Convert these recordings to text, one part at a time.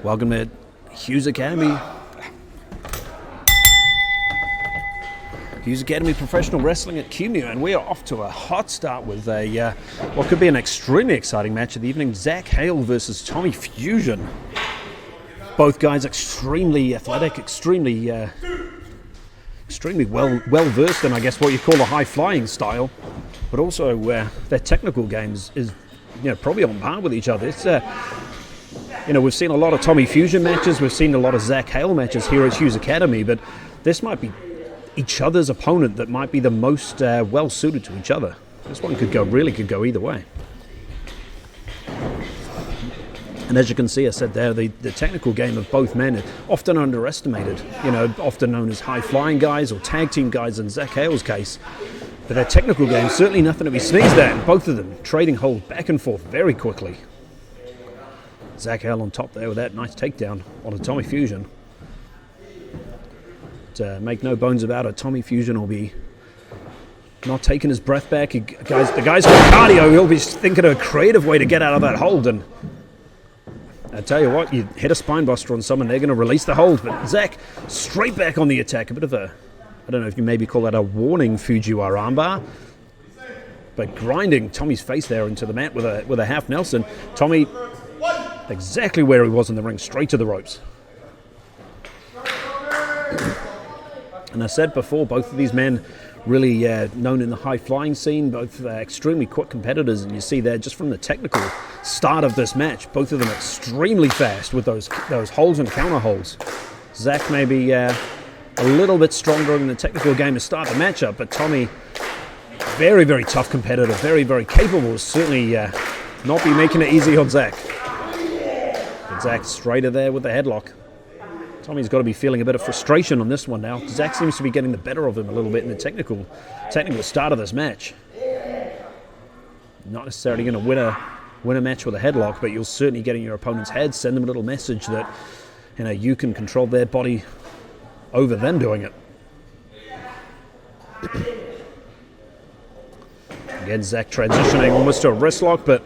Welcome to Hughes Academy. Hughes Academy Professional Wrestling at Kumeu, and we are off to a hot start with a what could be an extremely exciting match of the evening. Hayle versus Tommy Fusion. Both guys extremely athletic, extremely well versed in, I guess, what you call a high flying style, but also their technical games is probably on par with each other. It's we've seen a lot of Tommy Fusion matches, we've seen a lot of Hayle matches here at Hughes Academy, but this might be each other's opponent that might be the most well suited to each other. This one could go either way. And as you can see, I said there, the technical game of both men is often underestimated. Often known as high flying guys or tag team guys in Hayle's case. But their technical game certainly nothing to be sneezed at. Both of them trading hold back and forth very quickly. Hayle on top there with that nice takedown on a Tommy Fusion. To make no bones about it, Tommy Fusion will be not taking his breath back. The guy's got cardio. He'll be thinking of a creative way to get out of that hold. And I tell you what, you hit a spine buster on someone, they're going to release the hold. But Zach straight back on the attack. A bit of a, I don't know if you maybe call that a warning Fujiwara armbar, but grinding Tommy's face there into the mat with a half Nelson. Tommy exactly where he was in the ring, straight to the ropes. And I said before, both of these men really known in the high-flying scene, both extremely quick competitors, and you see there just from the technical start of this match, both of them extremely fast with those holds and counter holds. Zach may be a little bit stronger in the technical game to start the matchup, but Tommy, very, very tough competitor, very, very capable, certainly not be making it easy on Zach. But Zach straighter there with the headlock. Tommy's got to be feeling a bit of frustration on this one now. Zach seems to be getting the better of him a little bit in the technical start of this match. Not necessarily going to win a match with a headlock, but you'll certainly get in your opponent's head, send them a little message that you can control their body over them doing it. Again, Zach transitioning almost to a wrist lock, but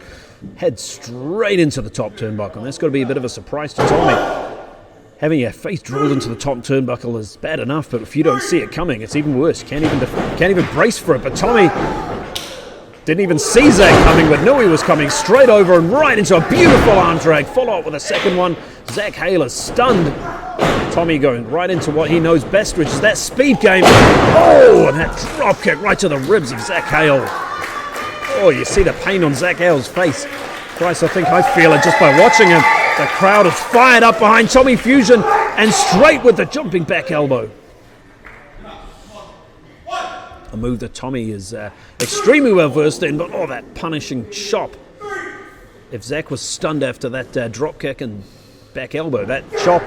head straight into the top turnbuckle. That's got to be a bit of a surprise to Tommy. Having your face drilled into the top turnbuckle is bad enough, but if you don't see it coming, it's even worse. Can't even brace for it. But Tommy didn't even see Zach coming, but knew he was coming straight over and right into a beautiful arm drag. Follow up with a second one. Hayle is stunned. Tommy going right into what he knows best, which is that speed game. Oh, and that drop kick right to the ribs of Hayle. Oh, you see the pain on Hayle's face. Christ, I think I feel it just by watching him. The crowd is fired up behind Tommy Fusion and straight with the jumping back elbow. A move that Tommy is extremely well versed in, but that punishing chop. If Zach was stunned after that drop kick and back elbow, that chop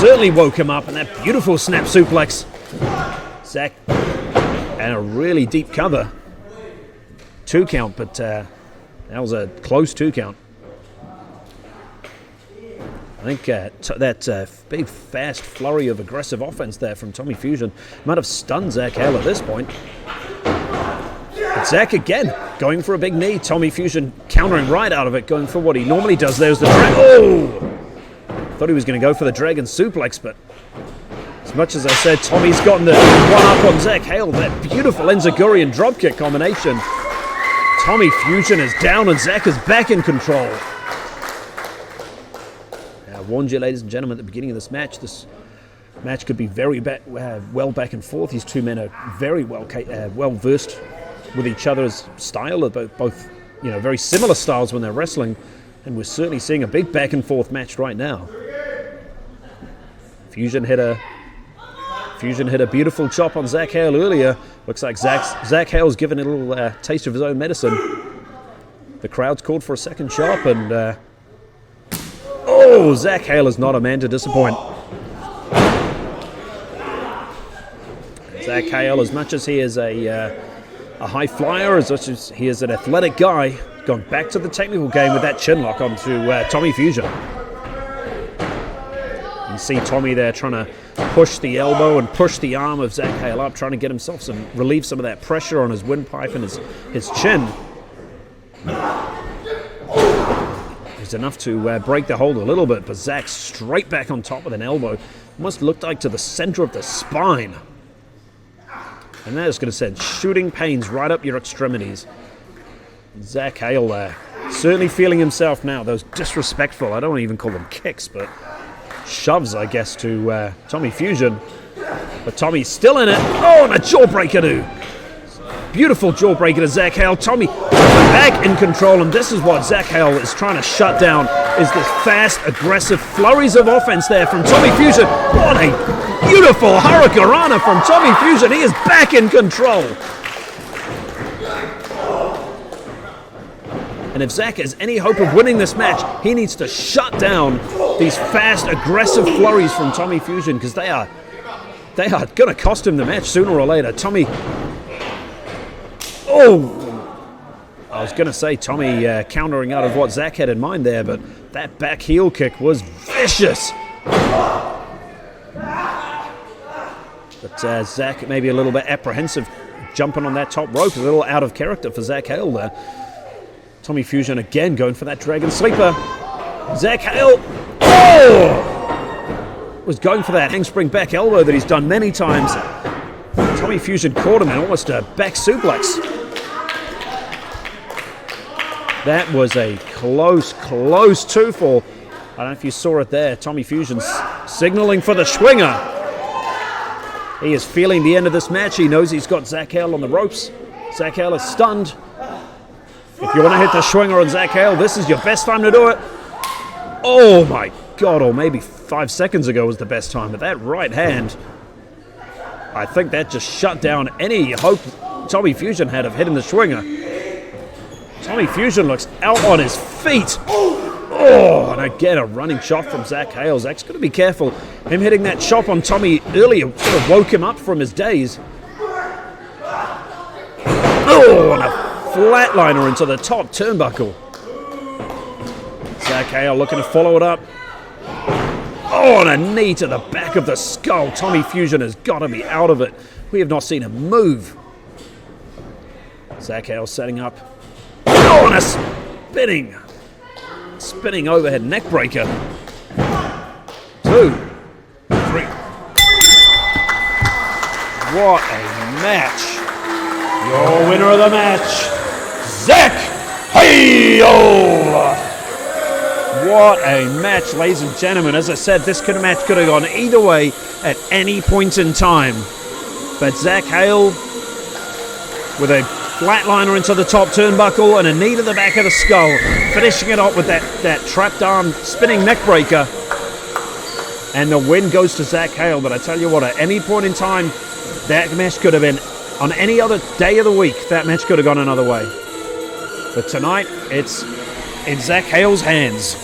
certainly woke him up, and that beautiful snap suplex. Zach, and a really deep cover. 2 count, but that was a close 2 count. I think that big, fast flurry of aggressive offense there from Tommy Fusion might have stunned Hayle at this point. But Zach again going for a big knee. Tommy Fusion countering right out of it, going for what he normally does. There's the drag. Oh! Thought he was going to go for the dragon suplex, but as much as I said, Tommy's gotten the one up on Hayle. That beautiful enziguri and dropkick combination. Tommy Fusion is down and Zach is back in control. I warned you, ladies and gentlemen, at the beginning of this match could be very well back and forth. These two men are very well versed with each other's style, both very similar styles when they're wrestling, and we're certainly seeing a big back and forth match right now. Fusion hit a beautiful chop on Hayle earlier. Looks like Hayle's given a little taste of his own medicine. The crowd's called for a second chop, and Hayle is not a man to disappoint. Hayle, as much as he is a high flyer, as much as he is an athletic guy, going back to the technical game with that chin lock onto Tommy Fusion. You see Tommy there trying to push the elbow and push the arm of Hayle up, trying to get himself relieve some of that pressure on his windpipe and his chin. Hughes, enough to break the hold a little bit, but Zach straight back on top with an elbow. Almost looked like to the center of the spine. And that is going to send shooting pains right up your extremities. Zach Hayle there, certainly feeling himself now. Those disrespectful, I don't even call them kicks, but shoves, I guess, to Tommy Fusion. But Tommy's still in it. Oh, and a jawbreaker too. Beautiful jawbreaker to Zach Hayle. Tommy back in control, and this is what Zach Hayle is trying to shut down, is this fast, aggressive flurries of offense there from Tommy Fusion. What a beautiful Hurricanrana from Tommy Fusion. He is back in control. And if Zach has any hope of winning this match, he needs to shut down these fast, aggressive flurries from Tommy Fusion, because they are going to cost him the match sooner or later. Tommy... Oh! I was going to say Tommy countering out of what Zach had in mind there, but that back heel kick was vicious. But Zach maybe a little bit apprehensive jumping on that top rope, a little out of character for Zach Hayle there. Tommy Fusion again going for that Dragon Sleeper. Zach Hayle, was going for that handspring back elbow that he's done many times. Tommy Fusion caught him in almost a back suplex. That was a close two-fall. I don't know if you saw it there. Tommy Fusion's signaling for the Schwinger. He is feeling the end of this match. He knows he's got Zach Hayle on the ropes. Zach Hayle is stunned. If you want to hit the Schwinger on Zach Hayle, this is your best time to do it. Oh my God, or maybe 5 seconds ago was the best time, but that right hand, I think that just shut down any hope Tommy Fusion had of hitting the Schwinger. Tommy Fusion looks out on his feet. Oh, and again, a running shot from Zach Hayle. Zach's got to be careful. Him hitting that chop on Tommy earlier sort of woke him up from his daze. Oh, and a flatliner into the top turnbuckle. Zach Hayle looking to follow it up. Oh, and a knee to the back of the skull. Tommy Fusion has got to be out of it. We have not seen him move. Zach Hayle setting up. Oh, and a spinning overhead neck breaker. 2, 3. What a match. Your winner of the match, Zach Hayle. What a match, ladies and gentlemen. As I said, this match could have gone either way at any point in time. But Zach Hayle with a flatliner into the top turnbuckle and a knee to the back of the skull, finishing it off with that trapped arm spinning neck breaker. And the win goes to Zach Hayle. But I tell you what, at any point in time, that match could have been, on any other day of the week, that match could have gone another way. But tonight, it's in Zach Hayle's hands.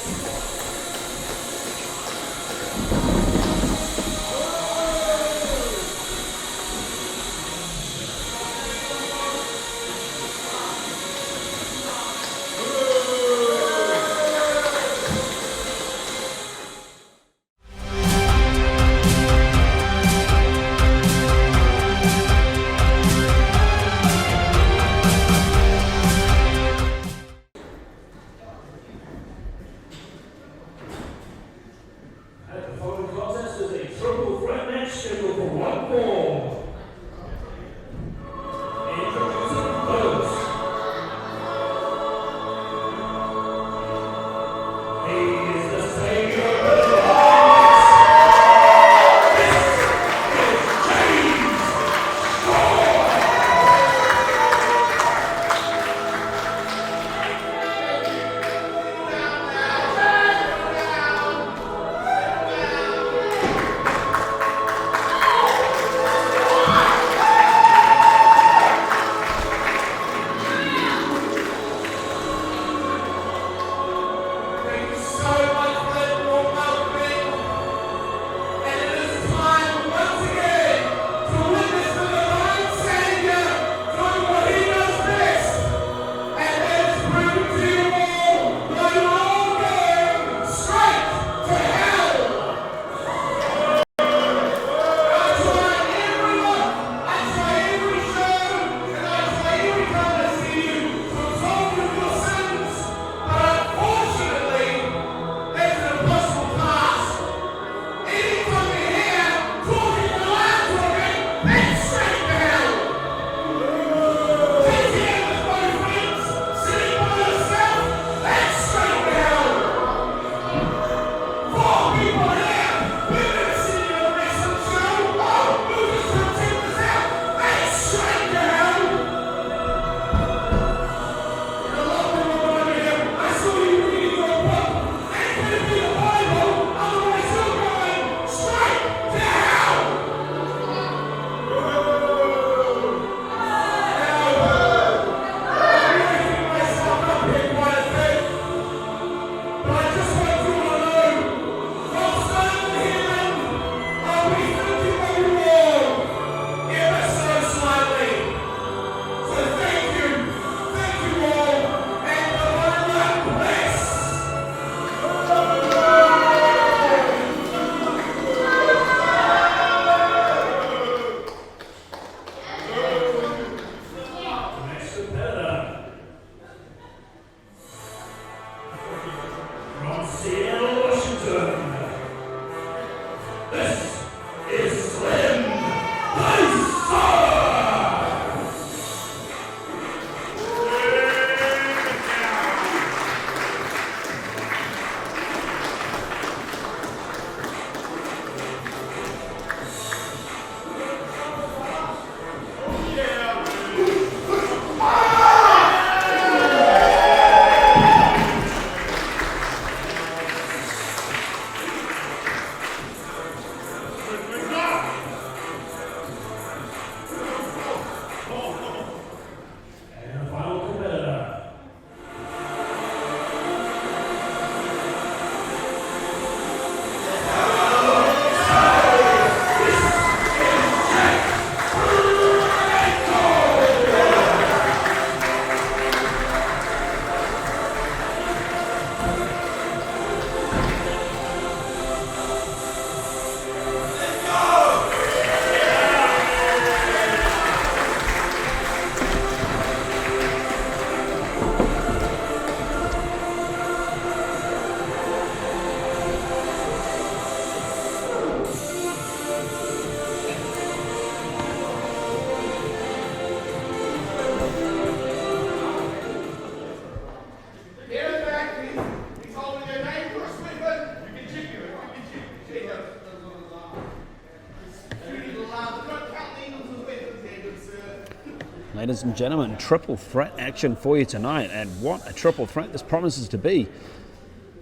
Ladies and gentlemen, triple threat action for you tonight, and what a triple threat this promises to be.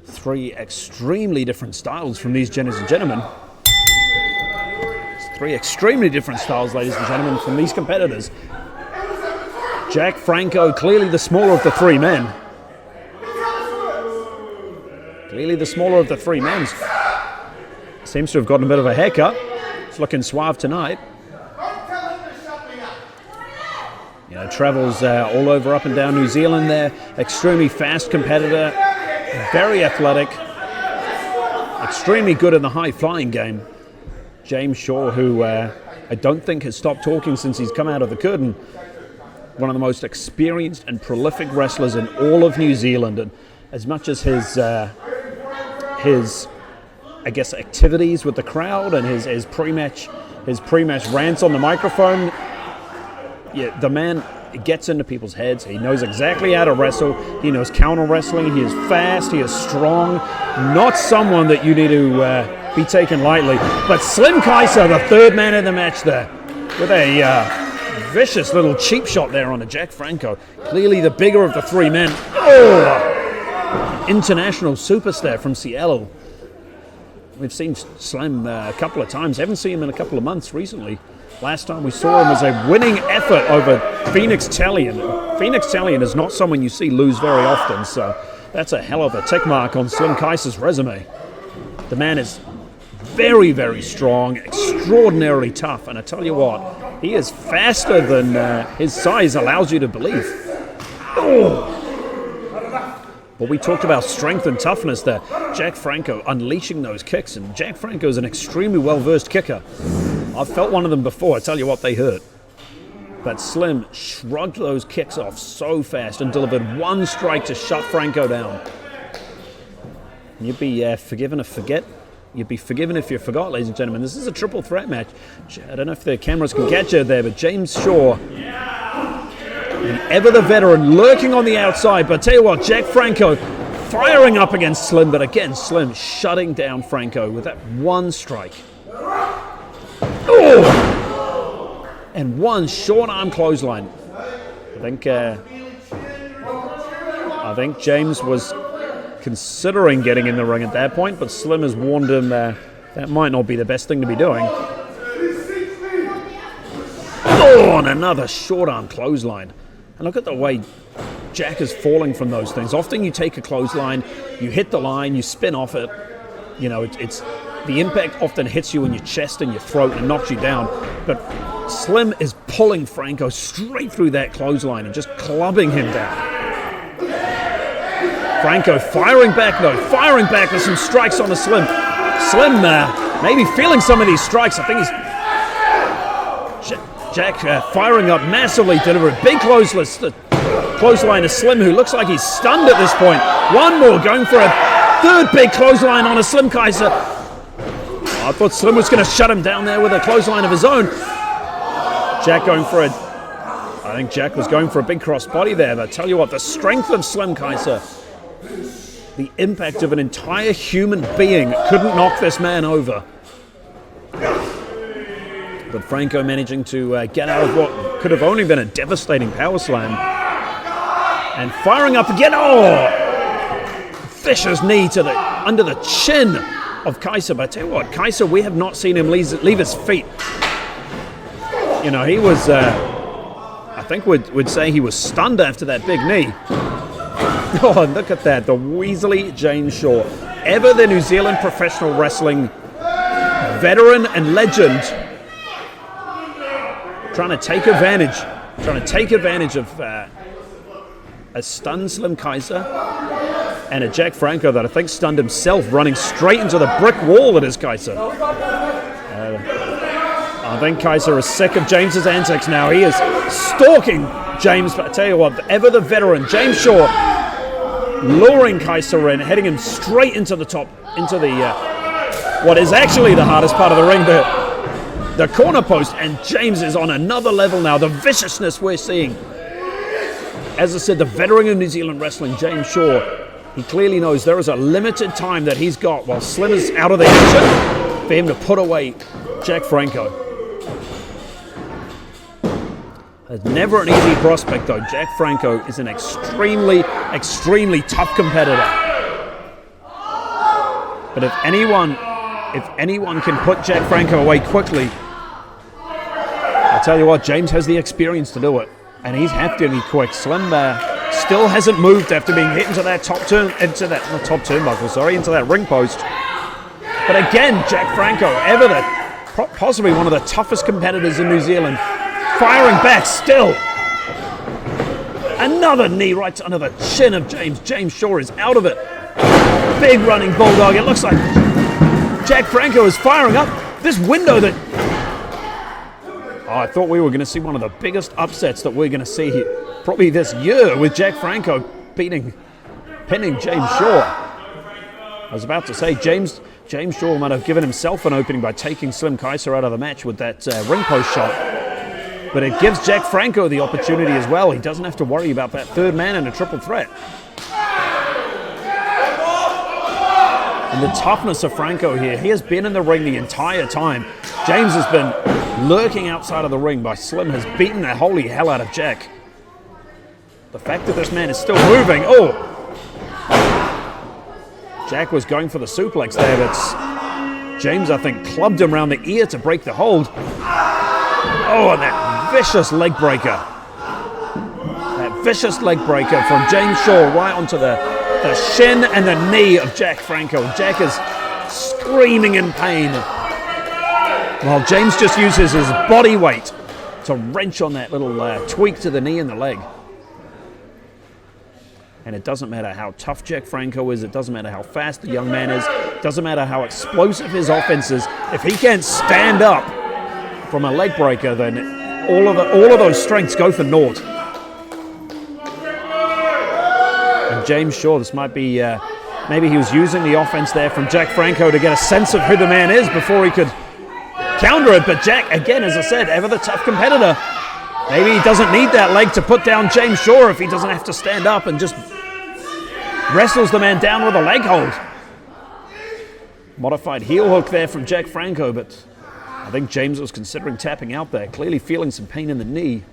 3 extremely different styles from these ladies and gentlemen. It's 3 extremely different styles, ladies and gentlemen, from these competitors. Jack Franko, clearly the smaller of the 3 men. Clearly the smaller of the 3 men. Seems to have gotten a bit of a haircut. It's looking suave tonight. You know, travels all over up and down New Zealand there. Extremely fast competitor. Very athletic. Extremely good in the high flying game. James Shaw, who I don't think has stopped talking since he's come out of the curtain. One of the most experienced and prolific wrestlers in all of New Zealand. And as much as his I guess, activities with the crowd and his pre-match rants on the microphone, yeah, the man gets into people's heads. He knows exactly how to wrestle. He knows counter wrestling. He is fast. He is strong. Not someone that you need to be taken lightly. But Slim Kaisa, the 3rd man in the match there, with a vicious little cheap shot there on a Jack Franko. Clearly the bigger of the 3 men. Oh! International superstar from Seattle. We've seen Slim a couple of times. Haven't seen him in a couple of months recently. Last time we saw him was a winning effort over Phoenix Tallion. Phoenix Tallion is not someone you see lose very often, so that's a hell of a tick mark on Slim Kaisa's resume. The man is very, very strong, extraordinarily tough, and I tell you what, he is faster than his size allows you to believe. Oh! But we talked about strength and toughness there. Jack Franko unleashing those kicks, and Jack Franko is an extremely well-versed kicker. I've felt one of them before. I tell you what, they hurt. But Slim shrugged those kicks off so fast and delivered 1 strike to shut Franko down. You'd be forgiven if forget. You'd be forgiven if you forgot, ladies and gentlemen. This is a triple threat match. I don't know if the cameras can catch you there, but James Shaw, and ever the veteran, lurking on the outside. But I tell you what, Jack Franko firing up against Slim, but again, Slim shutting down Franko with that 1 strike. Oh! And 1 short arm clothesline. I think James was considering getting in the ring at that point, but Slim has warned him that might not be the best thing to be doing. Oh, and another short arm clothesline. And look at the way Jack is falling from those things. Often you take a clothesline, you hit the line, you spin off it. You know, it's the impact often hits you in your chest and your throat and knocks you down. But Slim is pulling Franko straight through that clothesline and just clubbing him down. Franko firing back though, firing back with some strikes on the Slim. Slim maybe feeling some of these strikes. I think he's... Jack firing up massively, delivered big clothesline to Slim, who looks like he's stunned at this point. 1 more, going for a 3rd big clothesline on a Slim Kaisa. I thought Slim was going to shut him down there with a clothesline of his own. Jack going for I think Jack was going for a big crossbody there, but I tell you what, the strength of Slim Kaisa, the impact of an entire human being couldn't knock this man over. But Franko managing to get out of what could have only been a devastating power slam. And firing up again. Oh! Vicious knee to under the chin of Kaisa. But I tell you what, Kaisa, we have not seen him leave his feet. You know, he was, I think we'd say he was stunned after that big knee. Oh, look at that. The Weasley James Shaw. Ever the New Zealand professional wrestling veteran and legend. Trying to take advantage of a stunned Slim Kaisa and a Jack Franko that I think stunned himself, running straight into the brick wall that is Kaisa. I think Kaisa is sick of James's antics now. He is stalking James, but I tell you what, ever the veteran, James Shaw, luring Kaisa in, heading him straight into the top, into the what is actually the hardest part of the ring, the corner post, and James is on another level now. The viciousness we're seeing. As I said, the veteran of New Zealand wrestling, James Shaw, he clearly knows there is a limited time that he's got while Slim is out of the action for him to put away Jack Franko. It's never an easy prospect, though. Jack Franko is an extremely, extremely tough competitor. But if anyone can put Jack Franko away quickly, I'll tell you what, James has the experience to do it. And he's hefty and he's quick. Slim still hasn't moved after being hit into that into that ring post. But again, Jack Franko, possibly one of the toughest competitors in New Zealand, firing back still. Another knee right under the chin of James. James Shaw is out of it. Big running bulldog. It looks like Jack Franko is firing up this window that... Oh, I thought we were going to see one of the biggest upsets that we're going to see here, probably this year, with Jack Franko pinning James Shaw. I was about to say James Shaw might have given himself an opening by taking Slim Kaisa out of the match with that ring post shot. But it gives Jack Franko the opportunity as well. He doesn't have to worry about that third man in a triple threat. And the toughness of Franko here, he has been in the ring the entire time. James has been lurking outside of the ring, by Slim has beaten the holy hell out of Jack. The fact that this man is still moving, Jack was going for the suplex there, but James, I think, clubbed him around the ear to break the hold. Oh, and that vicious leg breaker. That vicious leg breaker from James Shaw right onto the shin and the knee of Jack Franko. Jack is screaming in pain, while James just uses his body weight to wrench on that little tweak to the knee and the leg. And it doesn't matter how tough Jack Franko is, it doesn't matter how fast the young man is, it doesn't matter how explosive his offense is. If he can't stand up from a leg breaker, then all of those strengths go for naught. And James Shaw, this might be, maybe he was using the offense there from Jack Franko to get a sense of who the man is before he could counter it. But Jack, again, as I said, ever the tough competitor. Maybe he doesn't need that leg to put down James Shaw if he doesn't have to stand up, and just wrestles the man down with a leg hold. Modified heel hook there from Jack Franko, but I think James was considering tapping out there, clearly feeling some pain in the knee.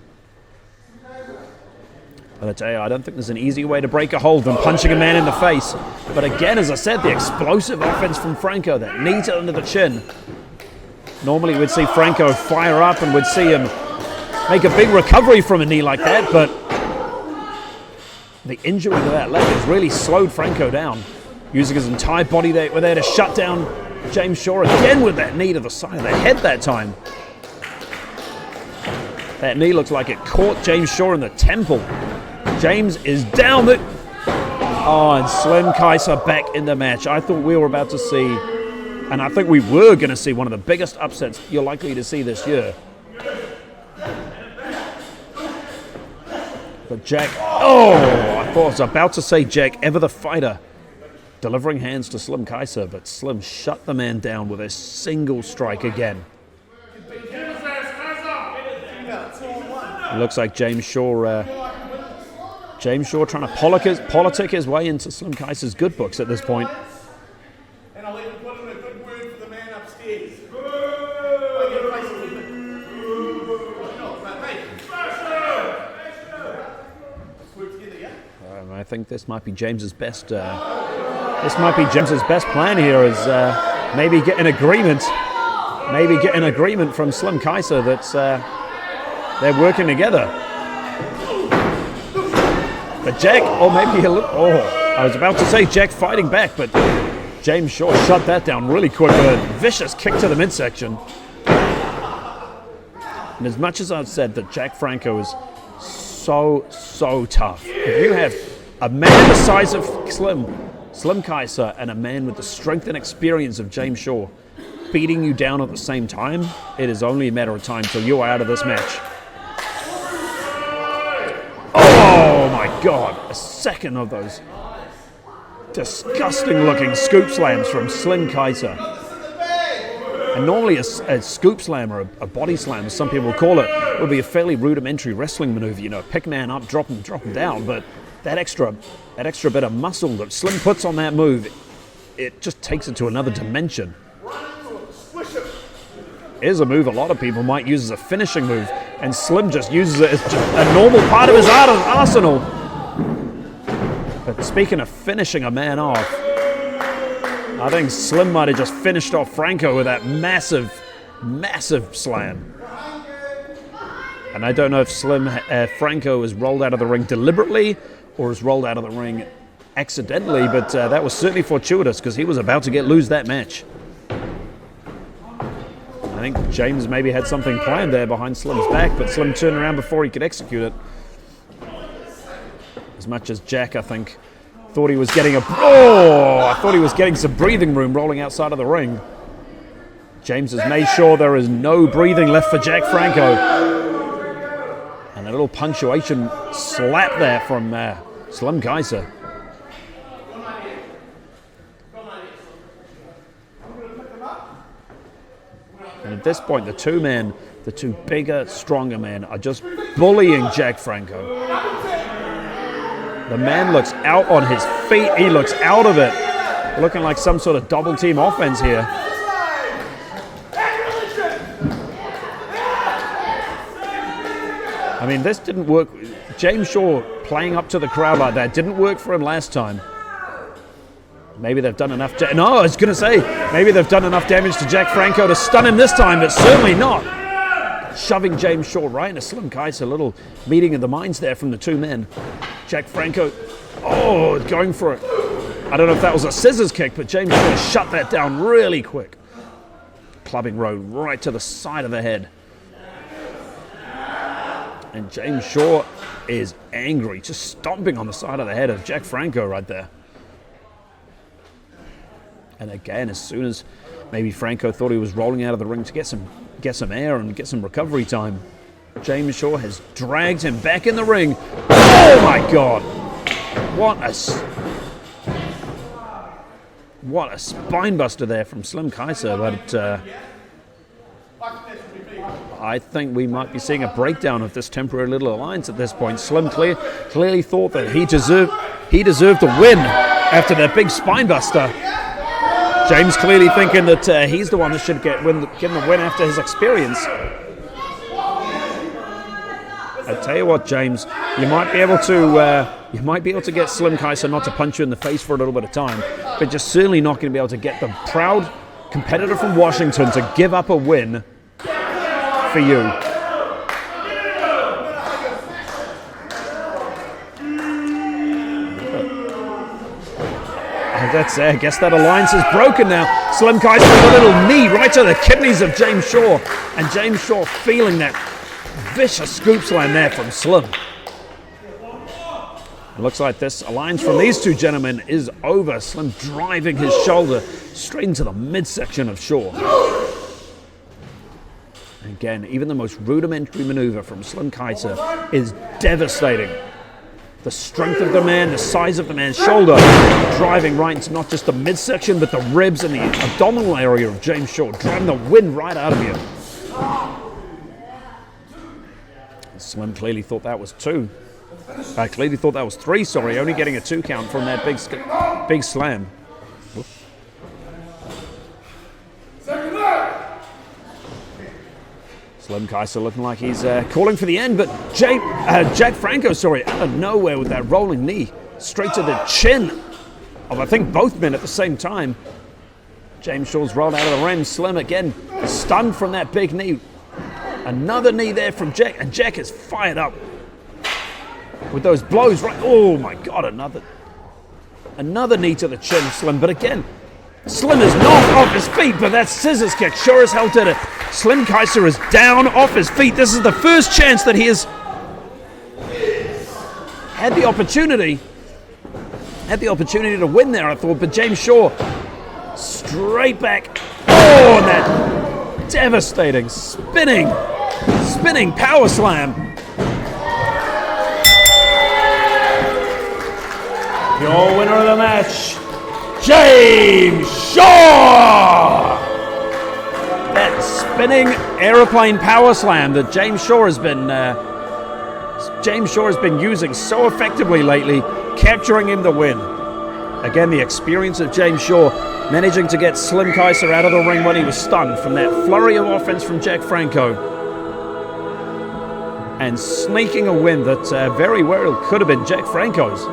But I tell you, I don't think there's an easier way to break a hold than punching a man in the face. But again, as I said, the explosive offense from Franko, that knee to under the chin. Normally we'd see Franko fire up and we'd see him make a big recovery from a knee like that, but the injury to that leg has really slowed Franko down, using his entire body there to shut down James Shaw again with that knee to the side of the head that time. That knee looks like it caught James Shaw in the temple. James is down the... Oh, and Slim Kaisa back in the match. I thought we were about to see, and I think we were going to see, one of the biggest upsets you're likely to see this year. But Jack, I thought I was about to say Jack, ever the fighter, delivering hands to Slim Kaisa, but Slim shut the man down with a single strike again. It looks like James Shaw trying to politic his way into Slim Kaisa's good books at this point. And I'll even put in a good word for the man upstairs. I think this might be James's best. This might be James's best plan here, is maybe get an agreement. Maybe get an agreement from Slim Kaisa that they're working together. But Jack, I was about to say Jack fighting back, but James Shaw shut that down really quick with a vicious kick to the midsection. And as much as I've said that Jack Franko is so tough, if you have a man the size of Slim Kaisa and a man with the strength and experience of James Shaw beating you down at the same time, it is only a matter of time till you are out of this match. Oh my God, a second of those disgusting looking scoop slams from Slim Kaisa. And normally a scoop slam, or a body slam as some people call it, would be a fairly rudimentary wrestling maneuver, pick man up, drop him down, but that extra bit of muscle that Slim puts on that move, it just takes it to another dimension. Here's a move a lot of people might use as a finishing move. And Slim just uses it as a normal part of his arsenal. But speaking of finishing a man off, I think Slim might have just finished off Franko with that massive, massive slam. And I don't know if Franko was rolled out of the ring deliberately or was rolled out of the ring accidentally, but that was certainly fortuitous because he was about to lose that match. I think James maybe had something planned there behind Slim's back, but Slim turned around before he could execute it. As much as Jack, I think, thought he was getting I thought he was getting some breathing room rolling outside of the ring. James has made sure there is no breathing left for Jack Franko. And a little punctuation slap there from Slim Kaisa. And at this point, the two bigger, stronger men are just bullying Jack Franko. The man looks out on his feet. He looks out of it. Looking like some sort of double team offense here. I mean, this didn't work. James Shaw playing up to the crowd like that didn't work for him last time. Maybe they've done enough. No, I was going to say, maybe they've done enough damage to Jack Franko to stun him this time, but certainly not. Shoving James Shaw right into Slim Kaisa. A little meeting of the minds there from the two men. Jack Franko, going for it. I don't know if that was a scissors kick, but James Shaw shut that down really quick. Clubbing row right to the side of the head. And James Shaw is angry, just stomping on the side of the head of Jack Franko right there. And again, as soon as maybe Franko thought he was rolling out of the ring to get some air and get some recovery time, James Shaw has dragged him back in the ring. Oh my God! What a spine buster there from Slim Kaisa, but I think we might be seeing a breakdown of this temporary little alliance at this point. Slim clearly thought that he deserved the win after that big spine buster. James clearly thinking that he's the one that should get the win after his experience. I tell you what, James, you might be able to get Slim Kaisa not to punch you in the face for a little bit of time, but you're certainly not going to be able to get the proud competitor from Washington to give up a win for you. I guess that alliance is broken now. Slim Kaisa with a little knee right to the kidneys of James Shaw. And James Shaw feeling that vicious scoop slam there from Slim. It looks like this alliance from these two gentlemen is over. Slim driving his shoulder straight into the midsection of Shaw. Again, even the most rudimentary maneuver from Slim Kaisa is devastating. The strength of the man, the size of the man's shoulder, driving right into not just the midsection, but the ribs and the abdominal area of James Shaw, driving the wind right out of you. Slim clearly thought that was two. Clearly thought that was three, sorry, only getting a 2 count from that big slam. Slim Kaisa looking like he's calling for the end, but Jack Franko, out of nowhere with that rolling knee, straight to the chin of, I think, both men at the same time. James Shaw's rolled out of the ring. Slim again, stunned from that big knee. Another knee there from Jack, and Jack is fired up with those blows, right? Oh my God, another knee to the chin, Slim, but again, Slim is knocked off his feet, but that scissors kick sure as hell did it. Slim Kaisa is down off his feet. This is the first chance that he has had the opportunity to win there, I thought, but James Shaw straight back. Oh, and that devastating spinning power slam. Your winner of the match, James Shaw! That spinning aeroplane power slam that James Shaw has been using so effectively lately, capturing him the win. Again, the experience of James Shaw managing to get Slim Kaisa out of the ring when he was stunned from that flurry of offense from Jack Franko. and sneaking a win that very well could have been Jack Franko's.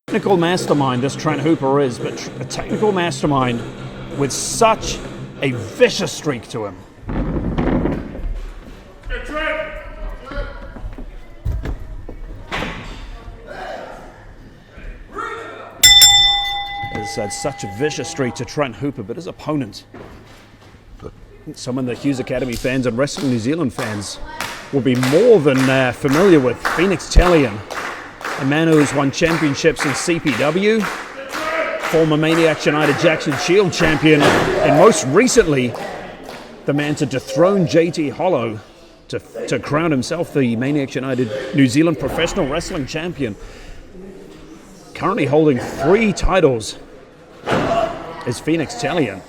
Technical mastermind this Trent Hooper is, but a technical mastermind with such a vicious streak to him. Hey, Trent! Has had such a vicious streak to Trent Hooper, but his opponent, some of the Hughes Academy fans and Wrestling New Zealand fans will be more than familiar with Phoenix Tallion, a man who's won championships in CPW, former Maniacs United Jackson Shield champion, and most recently, the man to dethrone JT Hollow to crown himself the Maniacs United New Zealand Professional Wrestling Champion. Currently holding 3 titles is Phoenix Tallion.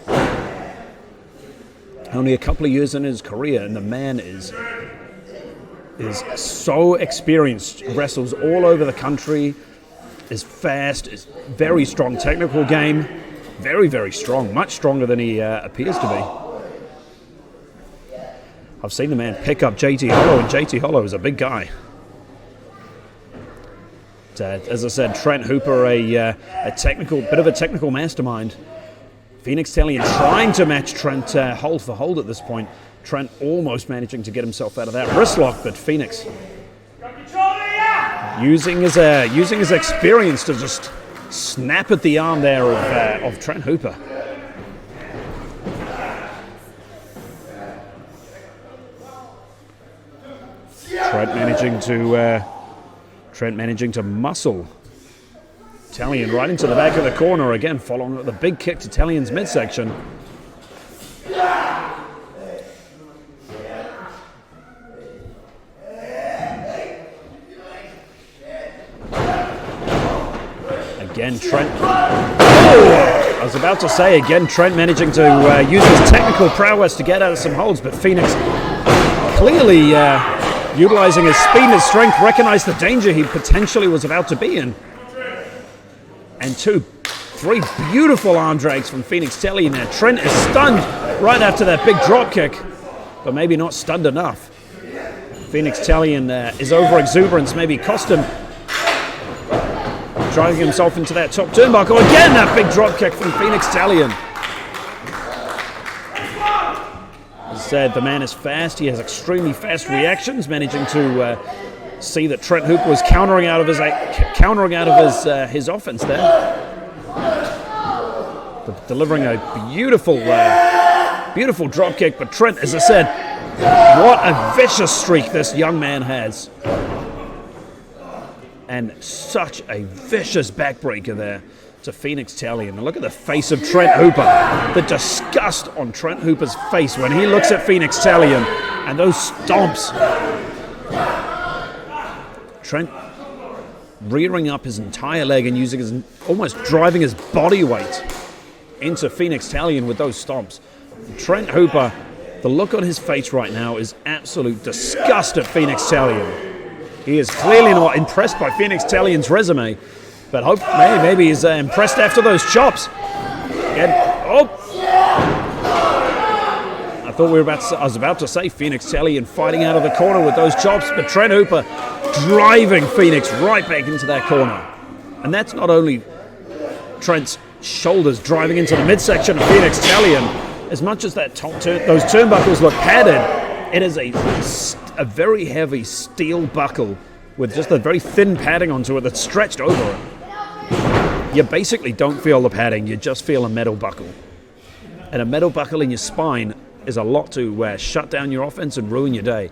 Only a couple of years in his career, and the man is so experienced, wrestles all over the country, is fast, is very strong technical game, very, very strong, much stronger than he appears to be. I've seen the man pick up JT Hollow, and JT Hollow is a big guy. As I said, Trent Hooper, a bit of a technical mastermind. Phoenix Tallion trying to match Trent hold for hold at this point. Trent almost managing to get himself out of that wrist lock, but Phoenix using his experience to just snap at the arm there of Trent Hooper. Trent managing to muscle Tallion right into the back of the corner again, following up the big kick to Tallion's midsection. Again, Trent. Oh, I was about to say again, Trent managing to use his technical prowess to get out of some holds, but Phoenix clearly utilizing his speed and his strength, recognized the danger he potentially was about to be in. And 3 beautiful arm drags from Phoenix Tallion there. Trent is stunned right after that big drop kick, but maybe not stunned enough. Phoenix Tallion is over exuberance, maybe cost him, driving himself into that top turnbuckle. Again, that big drop kick from Phoenix Tallion. As I said, the man is fast. He has extremely fast reactions, managing to see that Trent Hooper was countering out of his offense there. Delivering a beautiful drop kick, but Trent, as I said, what a vicious streak this young man has. And such a vicious backbreaker there. to Phoenix Tallion. And look at the face of Trent Hooper. The disgust on Trent Hooper's face when he looks at Phoenix Tallion and those stomps. Trent rearing up his entire leg and using his, almost driving his body weight into Phoenix Tallion with those stomps. Trent Hooper, the look on his face right now is absolute disgust at Phoenix Tallion. He is clearly not impressed by Phoenix Tallion's resume, but maybe he's impressed after those chops. Again, I thought I was about to say Phoenix Tallion fighting out of the corner with those chops, but Trent Hooper driving Phoenix right back into that corner. And that's not only Trent's shoulders driving into the midsection of Phoenix Tallion. As much as that those turnbuckles look padded, it is a very heavy steel buckle with just a very thin padding onto it that's stretched over it. You basically don't feel the padding, you just feel a metal buckle. And a metal buckle in your spine is a lot to shut down your offense and ruin your day.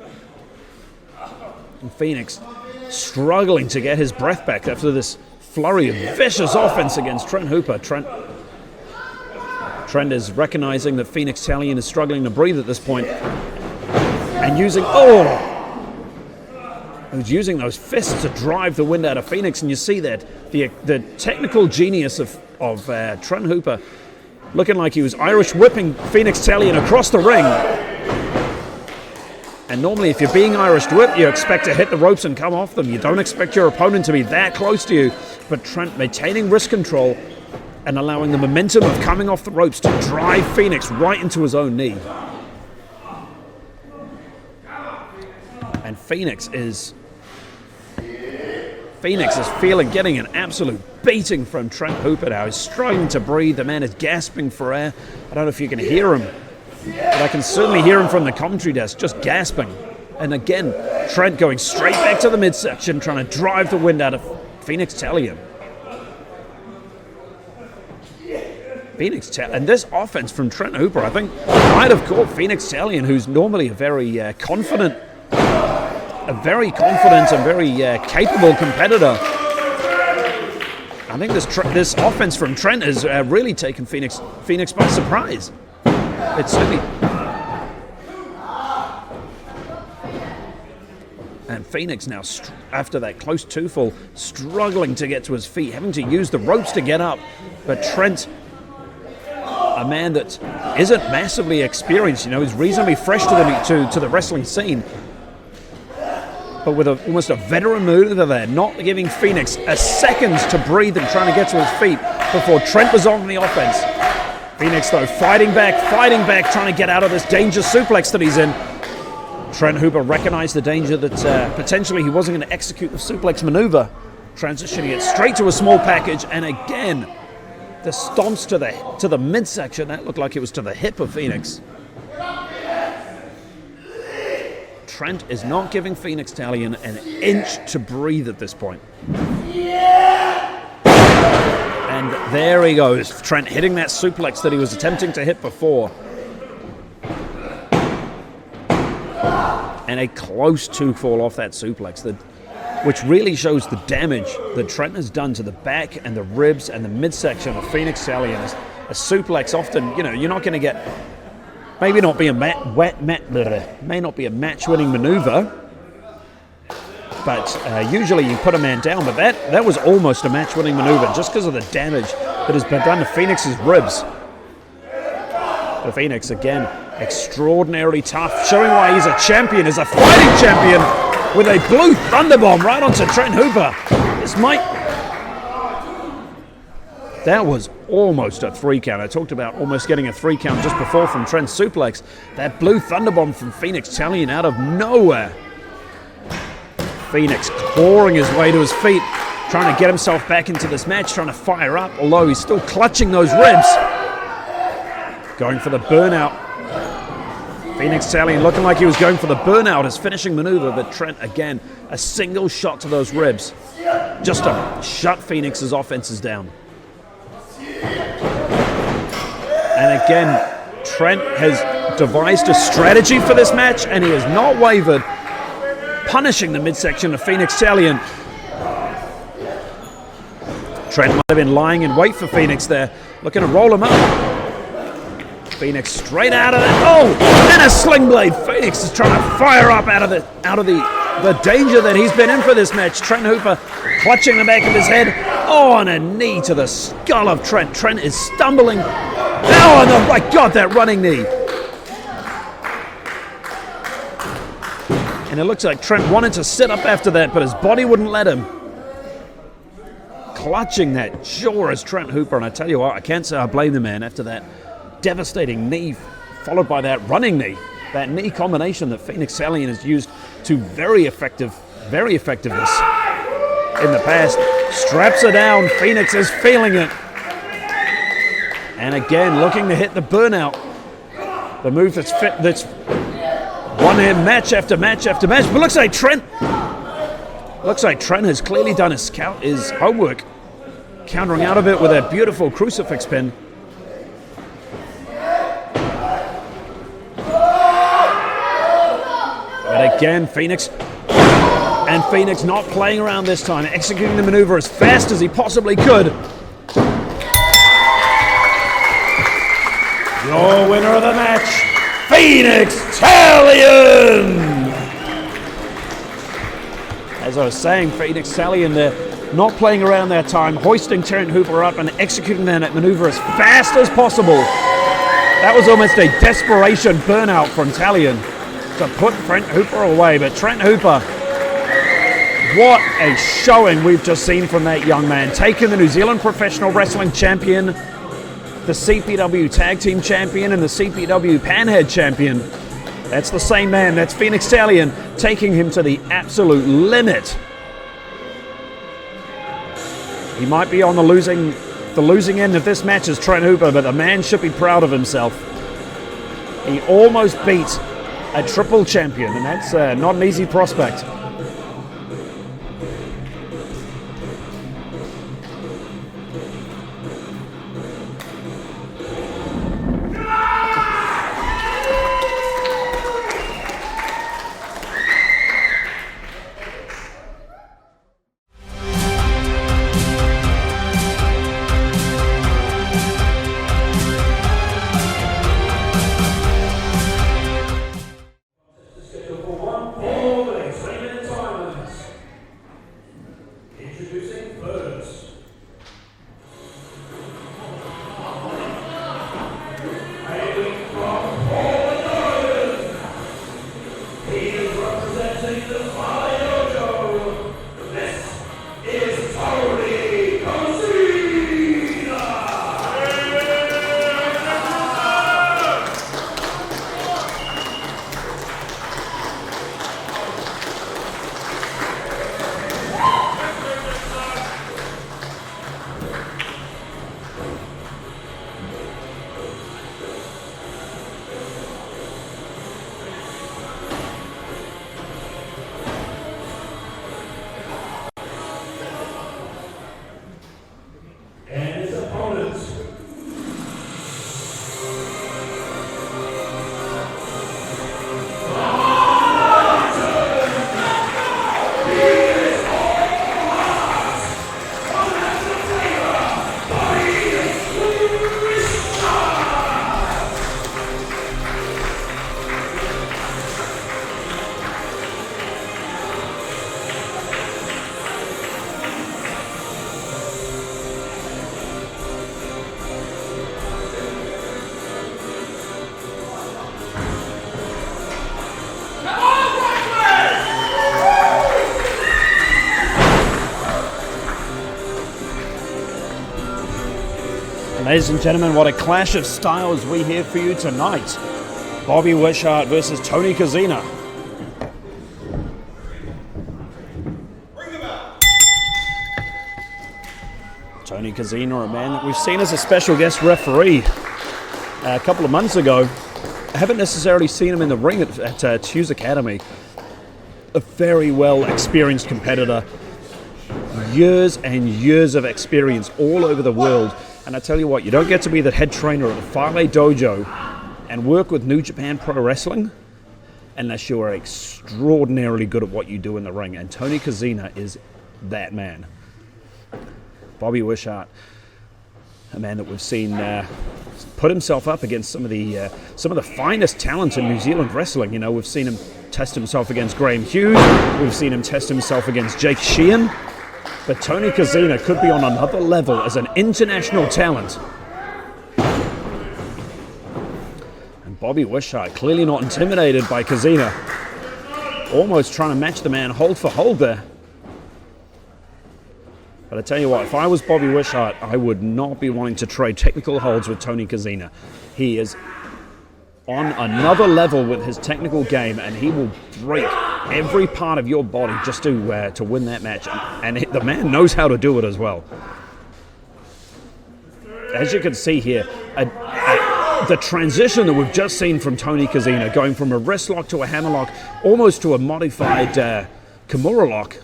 And Phoenix struggling to get his breath back after this flurry of vicious offense against Trent Hooper. Trent is recognizing that Phoenix Tallion is struggling to breathe at this point and using those fists to drive the wind out of Phoenix. And you see that the technical genius of Trent Hooper looking like he was Irish whipping Phoenix Tallion across the ring. And normally if you're being Irish whipped, you expect to hit the ropes and come off them. You don't expect your opponent to be that close to you. But Trent maintaining wrist control and allowing the momentum of coming off the ropes to drive Phoenix right into his own knee. And Phoenix is getting an absolute beating from Trent Hooper now. He's struggling to breathe. The man is gasping for air. I don't know if you can hear him, but I can certainly hear him from the commentary desk, just gasping. And again, Trent going straight back to the midsection, trying to drive the wind out of Phoenix Tallion. And this offense from Trent Hooper, I think, might have caught Phoenix Tallion, who's normally a very confident and very capable competitor. I think this offense from Trent has really taken Phoenix by surprise. It's certainly. And Phoenix now, after that close two-fall, struggling to get to his feet, having to use the ropes to get up. But Trent, a man that isn't massively experienced, he's reasonably fresh to the wrestling scene, but with almost a veteran maneuver there, not giving Phoenix a second to breathe and trying to get to his feet before Trent was on the offense. Phoenix, though, fighting back, trying to get out of this dangerous suplex that he's in. Trent Hooper recognized the danger that potentially he wasn't going to execute the suplex maneuver, transitioning it straight to a small package, and again, the stomps to the midsection. That looked like it was to the hip of Phoenix. Trent is not giving Phoenix Tallion an inch to breathe at this point. And there he goes, Trent hitting that suplex that he was attempting to hit before. And a close two-fall off that suplex, which really shows the damage that Trent has done to the back and the ribs and the midsection of Phoenix Tallion. A suplex often, you're not going to get, may not be a match-winning maneuver, but usually you put a man down. But that was almost a match-winning maneuver just because of the damage that has been done to Phoenix's ribs. But Phoenix, again, extraordinarily tough, showing why he's a champion, is a fighting champion, with a blue thunderbomb right onto Trent Hooper. That was almost a 3 count. I talked about almost getting a 3 count just before from Trent's suplex. That blue thunderbomb from Phoenix Tallion out of nowhere. Phoenix clawing his way to his feet, trying to get himself back into this match, trying to fire up, although he's still clutching those ribs. Going for the burnout. Phoenix Tallion looking like he was going for the burnout, his finishing maneuver, but Trent, again, a single shot to those ribs, just to shut Phoenix's offenses down. And again, Trent has devised a strategy for this match, and he has not wavered, punishing the midsection of Phoenix Tallion. Trent might have been lying in wait for Phoenix there, looking to roll him up. Phoenix straight out of it. Oh, and a sling blade. Phoenix is trying to fire up out of the danger that he's been in for this match. Trent Hooper clutching the back of his head. Oh, and a knee to the skull of Trent. Trent is stumbling. Oh, and my God, that running knee. And it looks like Trent wanted to sit up after that, but his body wouldn't let him. Clutching that jaw as Trent Hooper, and I tell you what, I can't say I blame the man after that devastating knee, followed by that running knee. That knee combination that Phoenix Tallion has used to very effectiveness in the past. Straps her down. Phoenix is feeling it. And again, looking to hit the burnout. The move that's won him match after match after match. But looks like Trent has clearly done his homework, countering out of it with a beautiful crucifix pin. But again, Phoenix not playing around this time, executing the maneuver as fast as he possibly could. Your winner of the match, Phoenix Tallion! As I was saying, Phoenix Tallion, they're not playing around that time, hoisting Trent Hooper up and executing that maneuver as fast as possible. That was almost a desperation burnout from Tallion to put Trent Hooper away. But Trent Hooper, what a showing we've just seen from that young man. Taking the New Zealand Professional Wrestling Champion, the CPW Tag Team Champion, and the CPW Panhead Champion. That's the same man. That's Phoenix Tallion, taking him to the absolute limit. He might be on the losing end of this match as Trent Hooper, but the man should be proud of himself. He almost beat a triple champion, and that's not an easy prospect. Ladies and gentlemen, what a clash of styles we have for you tonight. Bobby Wisheart versus Tony Kozina. Tony Kozina, a man that we've seen as a special guest referee a couple of months ago. I haven't necessarily seen him in the ring at Hughes Academy. A very well experienced competitor. Years and years of experience all over the world. And I tell you what, you don't get to be the head trainer at the Hayle dojo and work with New Japan Pro Wrestling unless you are extraordinarily good at what you do in the ring. And Tony Kozina is that man. Bobby Wisheart, a man that we've seen put himself up against some of the finest talent in New Zealand wrestling. You know, we've seen him test himself against Graham Hughes. We've seen him test himself against Jake Sheehan. But Tony Kozina could be on another level as an international talent. And Bobby Wisheart clearly not intimidated by Kozina. Almost trying to match the man hold for hold there. But I tell you what, if I was Bobby Wisheart, I would not be wanting to trade technical holds with Tony Kozina. He is on another level with his technical game, and he will break every part of your body just to win that match. And the man knows how to do it as well. As you can see here, the transition that we've just seen from Tony Kozina, going from a wrist lock to a hammer lock, almost to a modified Kimura lock,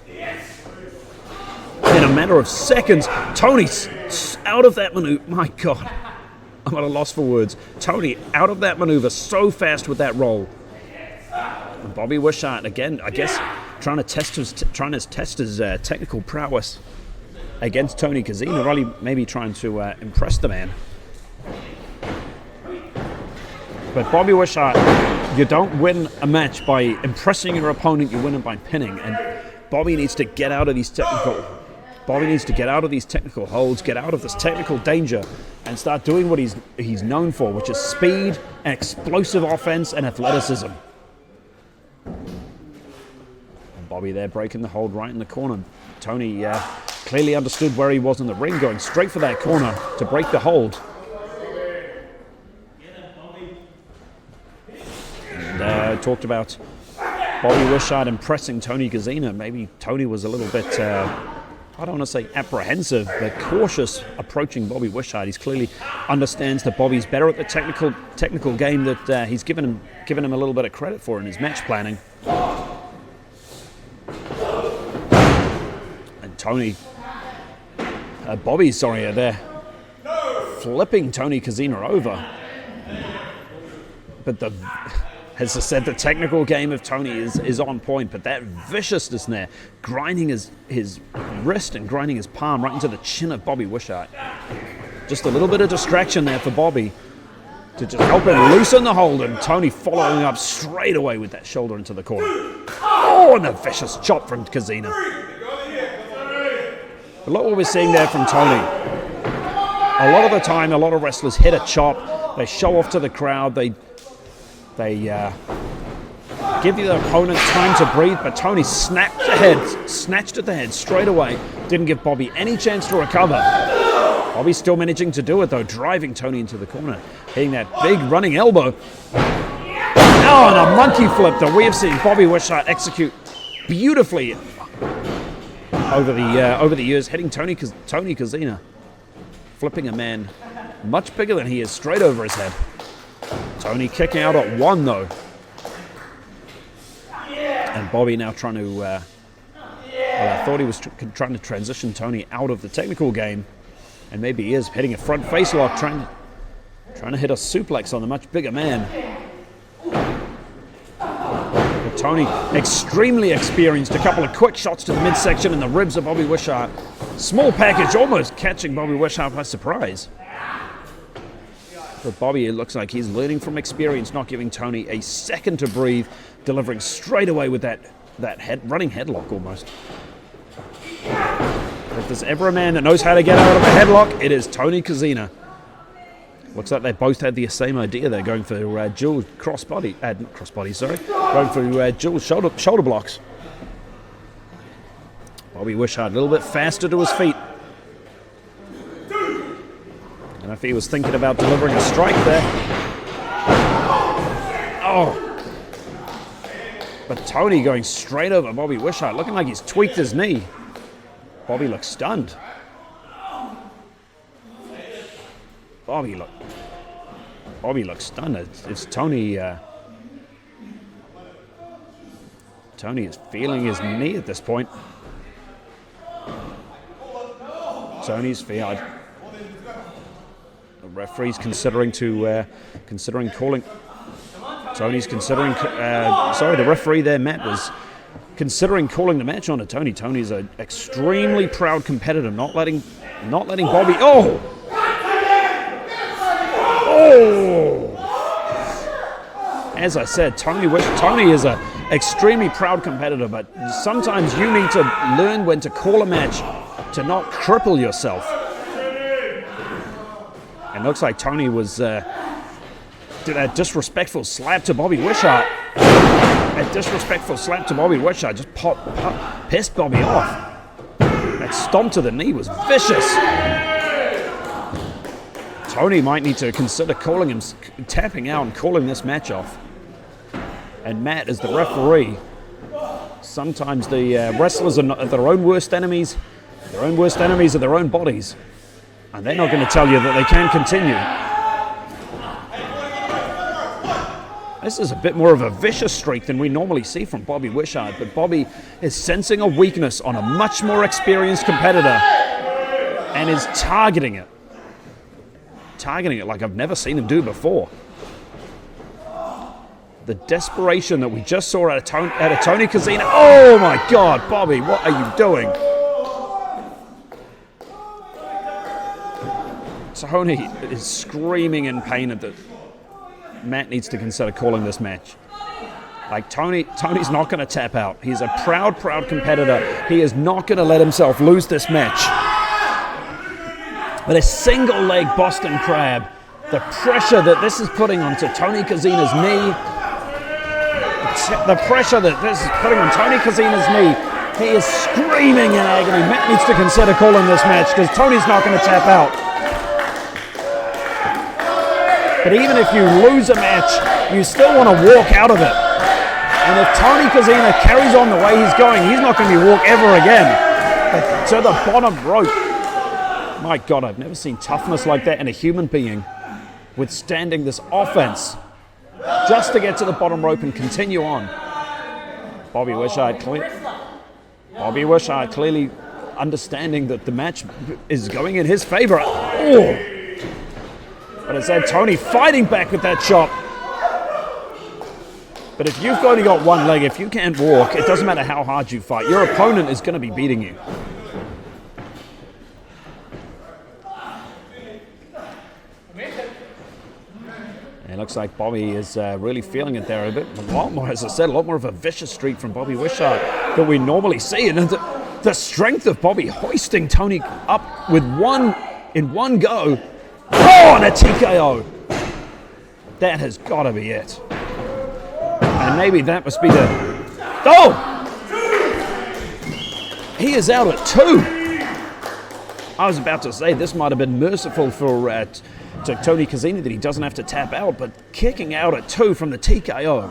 in a matter of seconds. Tony's out of that maneuver. My God, I'm at a loss for words. Tony out of that maneuver so fast with that roll. And Bobby Wisheart again, I guess, trying to test his technical prowess against Tony Kozina. Really, maybe trying to impress the man. But Bobby Wisheart, you don't win a match by impressing your opponent. You win it by pinning. And Bobby needs to get out of these technical. Bobby needs to get out of these technical holds, get out of this technical danger, and start doing what he's known for, which is speed and explosive offense and athleticism. And Bobby there breaking the hold right in the corner. Tony clearly understood where he was in the ring, going straight for that corner to break the hold. And talked about Bobby Wisheart impressing Tony Kozina. Maybe Tony was a little bit... I don't want to say apprehensive, but cautious approaching Bobby Wisheart. He clearly understands that Bobby's better at the technical game that he's given him a little bit of credit for in his match planning. And Bobby's there, flipping Tony Kozina over. But as I said, the technical game of Tony is on point, but that viciousness there, grinding his wrist and grinding his palm right into the chin of Bobby Wisheart. Just a little bit of distraction there for Bobby to just help him loosen the hold, and Tony following up straight away with that shoulder into the corner. Oh, and a vicious chop from Kozina. But look what we're seeing there from Tony. A lot of the time, a lot of wrestlers hit a chop, they show off to the crowd, they give the opponent time to breathe, but Tony snatched at the head straight away. Didn't give Bobby any chance to recover. Bobby's still managing to do it though, driving Tony into the corner, hitting that big running elbow. Oh, and a monkey flip that we have seen Bobby Wisheart execute beautifully over the years, hitting Tony Kozina, flipping a man much bigger than he is straight over his head. Tony kicking out at one though. And Bobby now trying to, I thought he was trying to transition Tony out of the technical game. And maybe he is hitting a front face lock, trying to hit a suplex on the much bigger man. But Tony, extremely experienced, a couple of quick shots to the midsection and the ribs of Bobby Wisheart. Small package, almost catching Bobby Wisheart by surprise. But Bobby, it looks like he's learning from experience, not giving Tony a second to breathe, delivering straight away with that running headlock almost. If there's ever a man that knows how to get out of a headlock, it is Tony Kozina. Looks like they both had the same idea. They're going for dual going for dual shoulder blocks. Bobby Wisheart a little bit faster to his feet. And if he was thinking about delivering a strike there. Oh. But Tony going straight over Bobby Wisheart, looking like he's tweaked his knee. Bobby looks stunned. Bobby looks stunned. It's Tony. Tony is feeling his knee at this point. Tony's feared. The referee's considering calling. Tony's considering. The referee there, Matt, was considering calling the match on to Tony. Tony's an extremely proud competitor, not letting Not letting Bobby... Oh! Oh! As I said, Tony is an extremely proud competitor, but sometimes you need to learn when to call a match to not cripple yourself. It looks like Tony was did a disrespectful slap to Bobby Wisheart. A disrespectful slap to Bobby Wisheart just pissed Bobby off. That stomp to the knee was vicious. Tony might need to consider calling him, tapping out and calling this match off. And Matt is the referee. Sometimes the wrestlers are their own worst enemies. Their own worst enemies are their own bodies. And they're not going to tell you that they can continue. This is a bit more of a vicious streak than we normally see from Bobby Wisheart, but Bobby is sensing a weakness on a much more experienced competitor and is targeting it. Targeting it like I've never seen him do before. The desperation that we just saw out of Tony Kozina. Oh my God, Bobby, what are you doing? Tony is screaming in pain at that. Matt needs to consider calling this match. Like Tony's not going to tap out. He's a proud competitor. He is not going to let himself lose this match. But a single leg Boston Crab, the pressure that this is putting onto Tony Kozina's knee, the pressure that this is putting on Tony Kozina's knee, he is screaming in agony. Matt needs to consider calling this match because Tony's not going to tap out. But even if you lose a match, you still want to walk out of it. And if Tony Kozina carries on the way he's going, he's not going to be walk ever again. But to the bottom rope. My God, I've never seen toughness like that in a human being, withstanding this offense just to get to the bottom rope and continue on. Bobby Wisheart clearly understanding that the match is going in his favor. Oh! But it's that Tony fighting back with that chop. But if you've only got one leg, if you can't walk, it doesn't matter how hard you fight. Your opponent is going to be beating you. It looks like Bobby is really feeling it there a bit. A lot more, as I said, a lot more of a vicious streak from Bobby Wisheart that we normally see. And the strength of Bobby hoisting Tony up with one go. Oh, and a TKO. That has got to be it. And maybe that must be the... Oh! He is out at 2. I was about to say this might have been merciful for to Tony Kozina that he doesn't have to tap out, but kicking out at 2 from the TKO.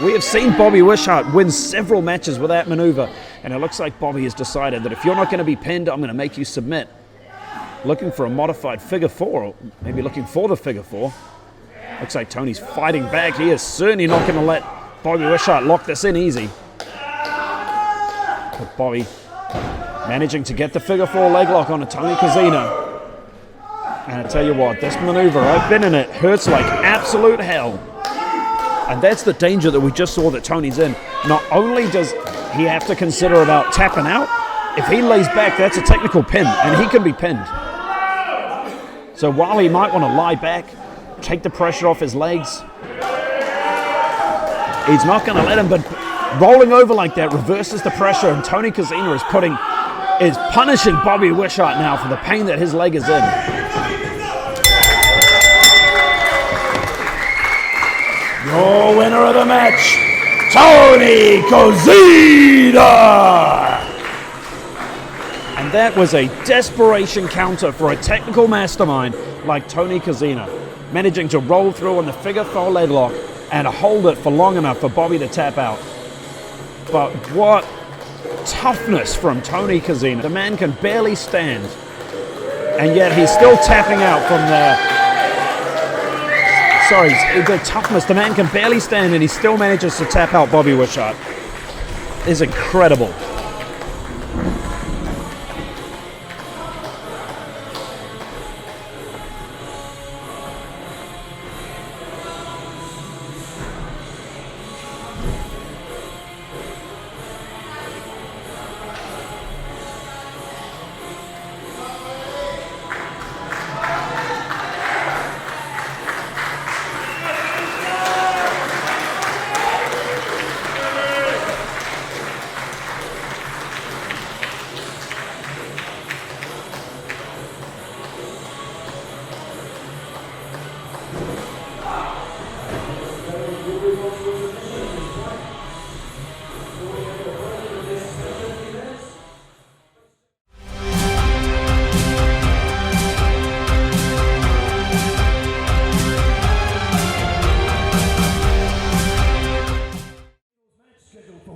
We have seen Bobby Wisheart win several matches with that maneuver, and it looks like Bobby has decided that if you're not going to be pinned, I'm going to make you submit. Looking for a modified figure 4, or maybe looking for the figure 4. Looks like Tony's fighting back. He is certainly not going to let Bobby Wisheart lock this in easy. But Bobby managing to get the figure 4 leg lock on a Tony Kozina. And I tell you what, this maneuver, I've been in it, hurts like absolute hell. And that's the danger that we just saw that Tony's in. Not only does he have to consider about tapping out, if he lays back, that's a technical pin, and he can be pinned. So while he might want to lie back, take the pressure off his legs, he's not going to let him, but rolling over like that reverses the pressure, and Tony Kozina is punishing Bobby Wisheart now for the pain that his leg is in. Your winner of the match, Tony Kozina! And that was a desperation counter for a technical mastermind like Tony Kozina, managing to roll through on the figure 4 leg lock and hold it for long enough for Bobby to tap out. But what toughness from Tony Kozina. The man can barely stand, and yet he's still tapping out from the... Sorry, the toughness. The man can barely stand, and he still manages to tap out Bobby Wisheart. It's incredible.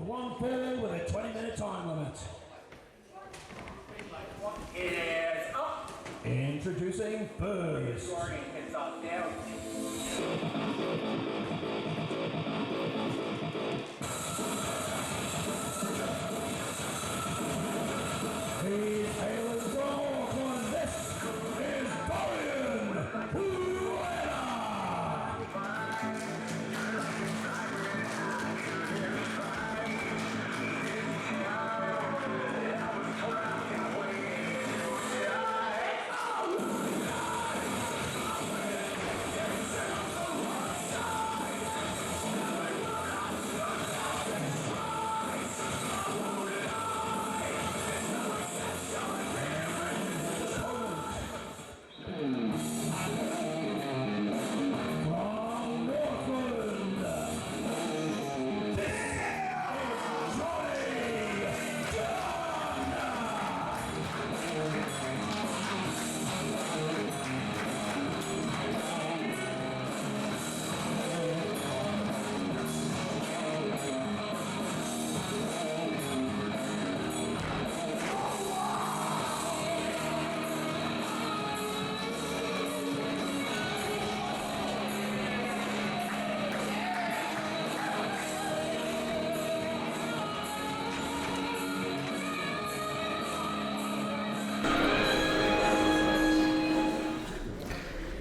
one fall with a 20-minute time limit. Is up. Introducing first. Dorian hits off down. He's Hayle and Quinn. This is Dorian.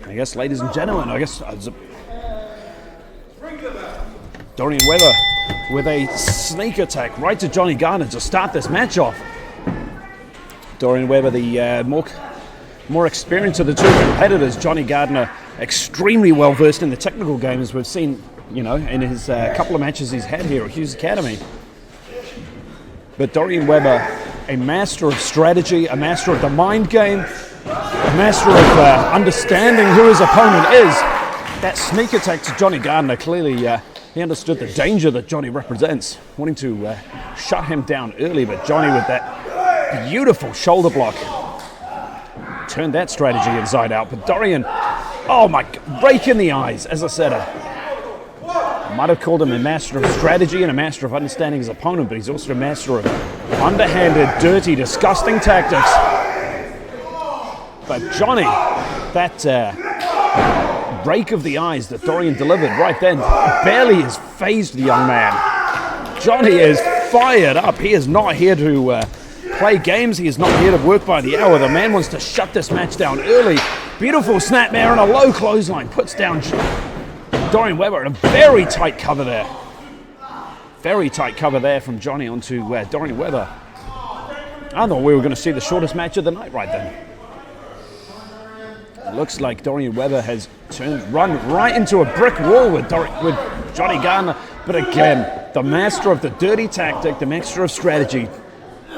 I guess, ladies and gentlemen, Dorian Webber with a sneak attack right to Johnny Gardner to start this match off. Dorian Webber, the more experienced of the two competitors. Johnny Gardner, extremely well versed in the technical game, as we've seen, in his couple of matches he's had here at Hughes Academy. But Dorian Webber, a master of strategy, a master of the mind game, a master of understanding who his opponent is. That sneak attack to Johnny Gardner, clearly he understood the danger that Johnny represents, wanting to shut him down early, but Johnny with that beautiful shoulder block turned that strategy inside out. But Dorian, oh my God, rake in the eyes. As I said, I might have called him a master of strategy and a master of understanding his opponent, but he's also a master of underhanded, dirty, disgusting tactics. But Johnny, that rake of the eyes that Dorian delivered right then barely has phased the young man. Johnny is fired up. He is not here to play games. He is not here to work by the hour. The man wants to shut this match down early. Beautiful snapmare and a low clothesline puts down Dorian Webber in a very tight cover there. Very tight cover there from Johnny onto Dorian Webber. I thought we were going to see the shortest match of the night right then. Looks like Dorian Webber has run right into a brick wall with Johnny Gardner. But again, the master of the dirty tactic, the master of strategy,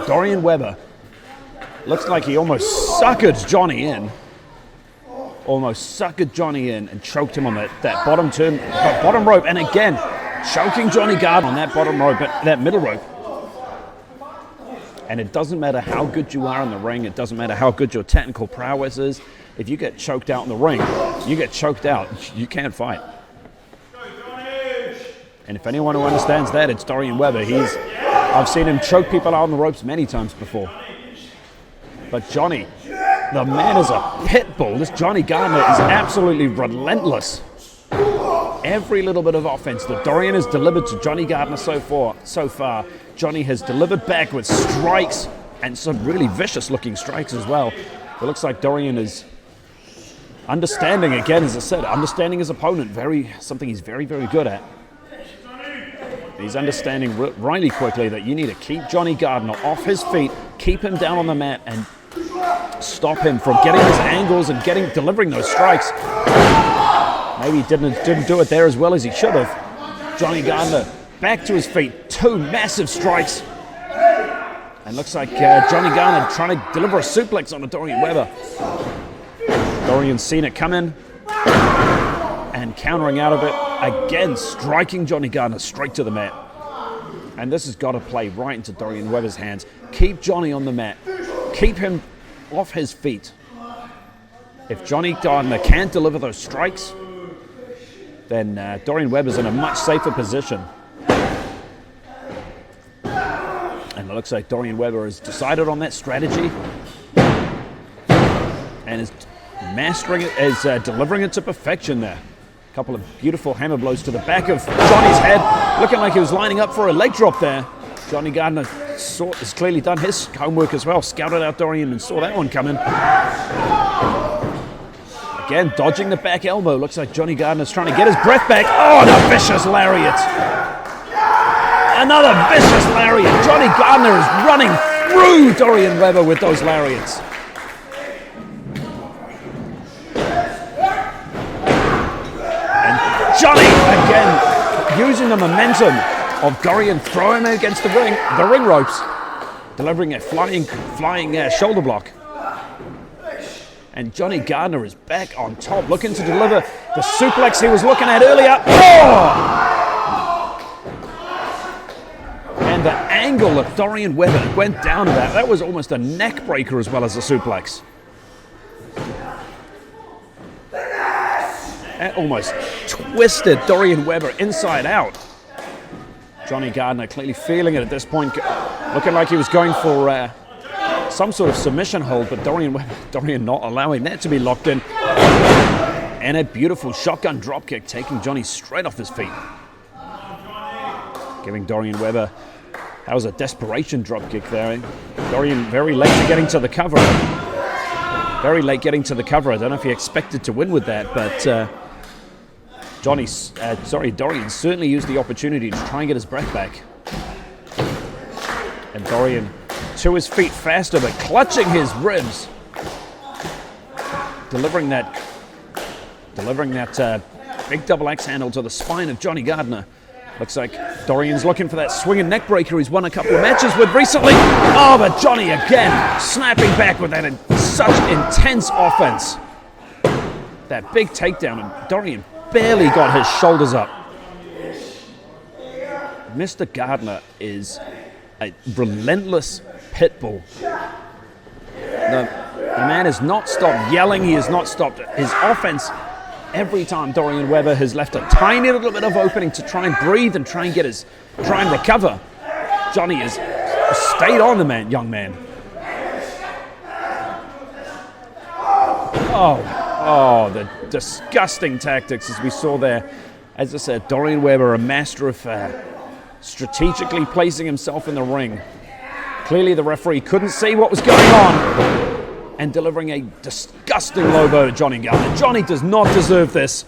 Dorian Webber, looks like he almost suckered Johnny in. Almost suckered Johnny in and choked him on that bottom rope. And again, choking Johnny Gardner on that bottom rope, that middle rope. And it doesn't matter how good you are in the ring. It doesn't matter how good your technical prowess is. If you get choked out in the ring, you get choked out. You can't fight. And if anyone who understands that, it's Dorian Webber. I've seen him choke people out on the ropes many times before. But Johnny, the man is a pit bull. This Johnny Gardner is absolutely relentless. Every little bit of offense that Dorian has delivered to Johnny Gardner so far, Johnny has delivered back with strikes, and some really vicious looking strikes as well. It looks like Dorian is understanding, again, as I said, understanding his opponent, something he's very, very good at. He's understanding really quickly that you need to keep Johnny Gardner off his feet, keep him down on the mat, and stop him from getting his angles and delivering those strikes. Maybe he didn't do it there as well as he should have. Johnny Gardner back to his feet, two massive strikes. And looks like Johnny Gardner trying to deliver a suplex on Dorian Webber. Dorian's seen it come in and countering out of it. Again, striking Johnny Gardner straight to the mat. And this has got to play right into Dorian Webber's hands. Keep Johnny on the mat. Keep him off his feet. If Johnny Gardner can't deliver those strikes, then Dorian Webber's in a much safer position. And it looks like Dorian Webber has decided on that strategy and is mastering it, is delivering it to perfection there. A couple of beautiful hammer blows to the back of Johnny's head, looking like he was lining up for a leg drop there. Johnny Gardner has clearly done his homework as well, scouted out Dorian and saw that one coming. Again, dodging the back elbow. Looks like Johnny Gardner's trying to get his breath back. Oh, and a vicious lariat. Another vicious lariat. Johnny Gardner is running through Dorian Webber with those lariats. And Johnny, again, using the momentum of Dorian throwing him against the ring ropes, delivering a flying shoulder block. And Johnny Gardner is back on top, looking to deliver the suplex he was looking at earlier. Oh! And the angle that Dorian Webber went down to that was almost a neck breaker as well as a suplex. That almost twisted Dorian Webber inside out. Johnny Gardner clearly feeling it at this point, looking like he was going for some sort of submission hold, but Dorian not allowing that to be locked in. And a beautiful shotgun dropkick taking Johnny straight off his feet. Giving Dorian Webber, that was a desperation dropkick there. Dorian very late to getting to the cover. Very late getting to the cover. I don't know if he expected to win with that, but Dorian certainly used the opportunity to try and get his breath back. And Dorian to his feet faster, but clutching his ribs, delivering that big double axe handle to the spine of Johnny Gardner. Looks like Dorian's looking for that swinging neck breaker he's won a couple of matches with recently. Oh, but Johnny again snapping back with that such intense offense. That big takedown, and Dorian barely got his shoulders up. Mr. Gardner is a relentless pit bull. The man has not stopped yelling. He has not stopped his offense. Every time Dorian Webber has left a tiny little bit of opening to try and breathe and try and recover, Johnny has stayed on the young man. Oh, the disgusting tactics as we saw there. As I said, Dorian Webber, a master of strategically placing himself in the ring. Clearly the referee couldn't see what was going on and delivering a disgusting low blow to Johnny Gardner. Johnny does not deserve this.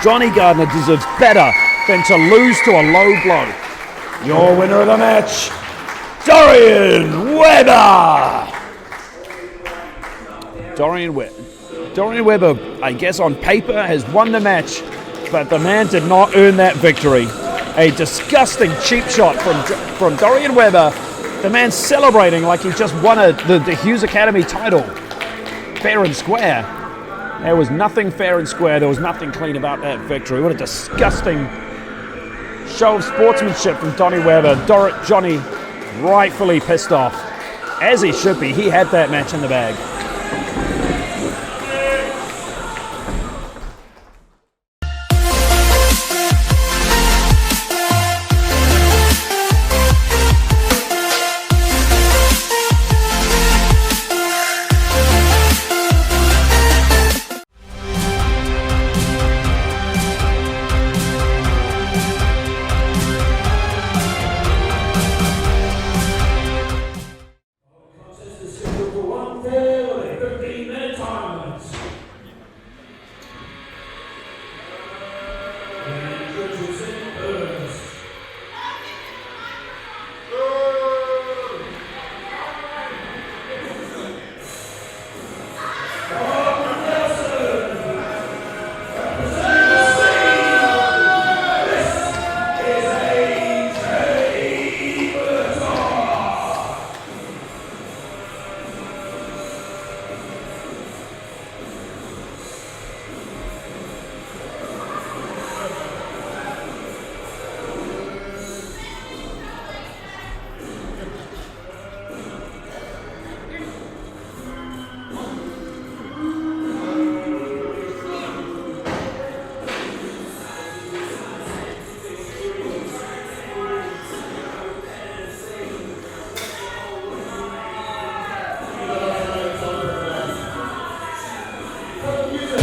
Johnny Gardner deserves better than to lose to a low blow. Your winner of the match, Dorian Webber! Dorian Webber, I guess on paper, has won the match, but the man did not earn that victory. A disgusting cheap shot from Dorian Webber. The man celebrating like he just won the Hughes Academy title. Fair and square. There was nothing fair and square. There was nothing clean about that victory. What a disgusting show of sportsmanship from Donnie Webber. Johnny rightfully pissed off. As he should be. He had that match in the bag. One,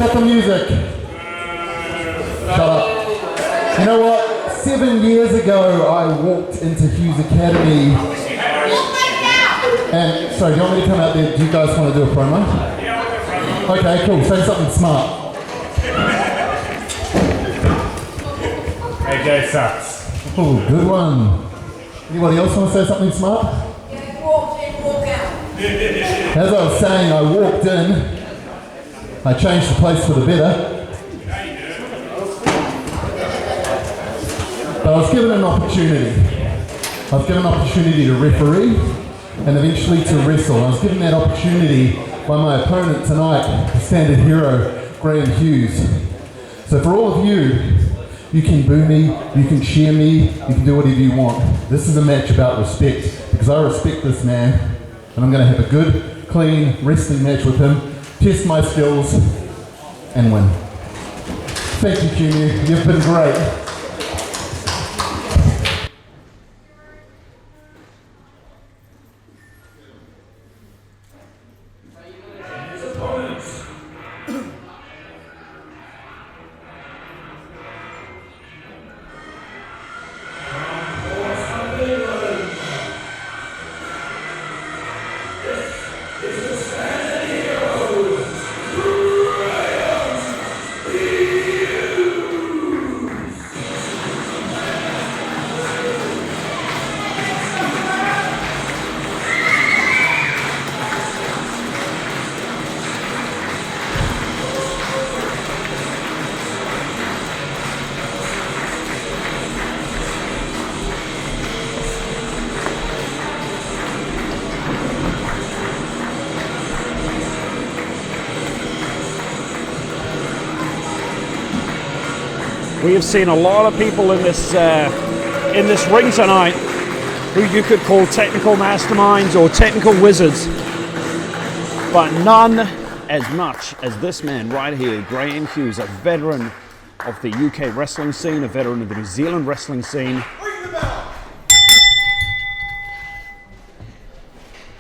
cut the music. Shut up. You know what? 7 years ago, I walked into Hughes Academy. And, sorry, do you want me to come out there? Do you guys want to do a promo? Okay, cool. Say something smart. AJ sucks. Oh, good one. Anybody else want to say something smart? Yeah, walk in, walk out. As I was saying, I walked in. I changed the place for the better. But I was given an opportunity. I was given an opportunity to referee and eventually to wrestle. I was given that opportunity by my opponent tonight, the standard hero, Graham Hughes. So for all of you, you can boo me, you can cheer me, you can do whatever you want. This is a match about respect, because I respect this man, and I'm going to have a good, clean wrestling match with him, test my skills, and win. Thank you, Kumeu. You've been great. We have seen a lot of people in this ring tonight who you could call technical masterminds or technical wizards, but none as much as this man right here, Graham Hughes, a veteran of the UK wrestling scene, a veteran of the New Zealand wrestling scene.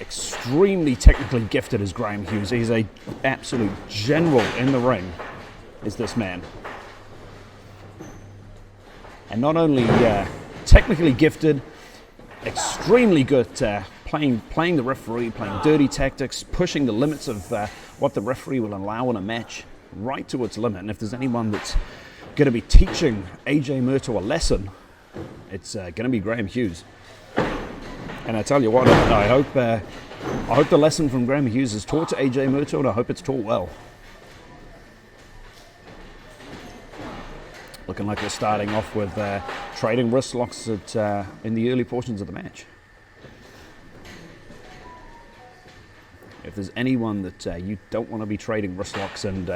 Extremely technically gifted as Graham Hughes. He's an absolute general in the ring, is this man. And not only technically gifted, extremely good playing the referee, playing dirty tactics, pushing the limits of what the referee will allow in a match right to its limit. And if there's anyone that's going to be teaching AJ Murtagh a lesson, it's going to be Graham Hughes. And I tell you what, I hope the lesson from Graham Hughes is taught to AJ Murtagh, and I hope it's taught well. Looking like we're starting off with trading wrist locks in the early portions of the match. If there's anyone that you don't want to be trading wrist locks and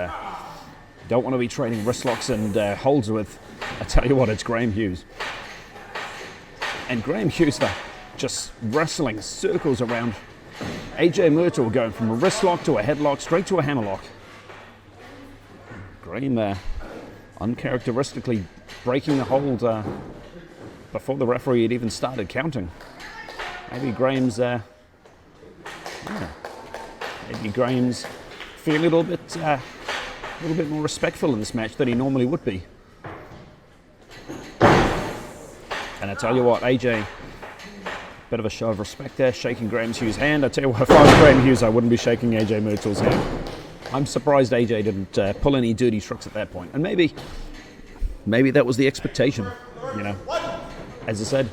holds with, I tell you what, it's Graham Hughes. And Graham Hughes just wrestling circles around AJ Murtagh, going from a wrist lock to a headlock straight to a hammerlock. Graham uncharacteristically breaking the hold before the referee had even started counting. Maybe Graham's feeling a little bit more respectful in this match than he normally would be. And I tell you what, AJ, bit of a show of respect there, shaking Graham Hughes' hand. I tell you what, if I was Graham Hughes, I wouldn't be shaking AJ Murtagh's hand. I'm surprised AJ didn't pull any dirty tricks at that point. And maybe that was the expectation, you know. As I said,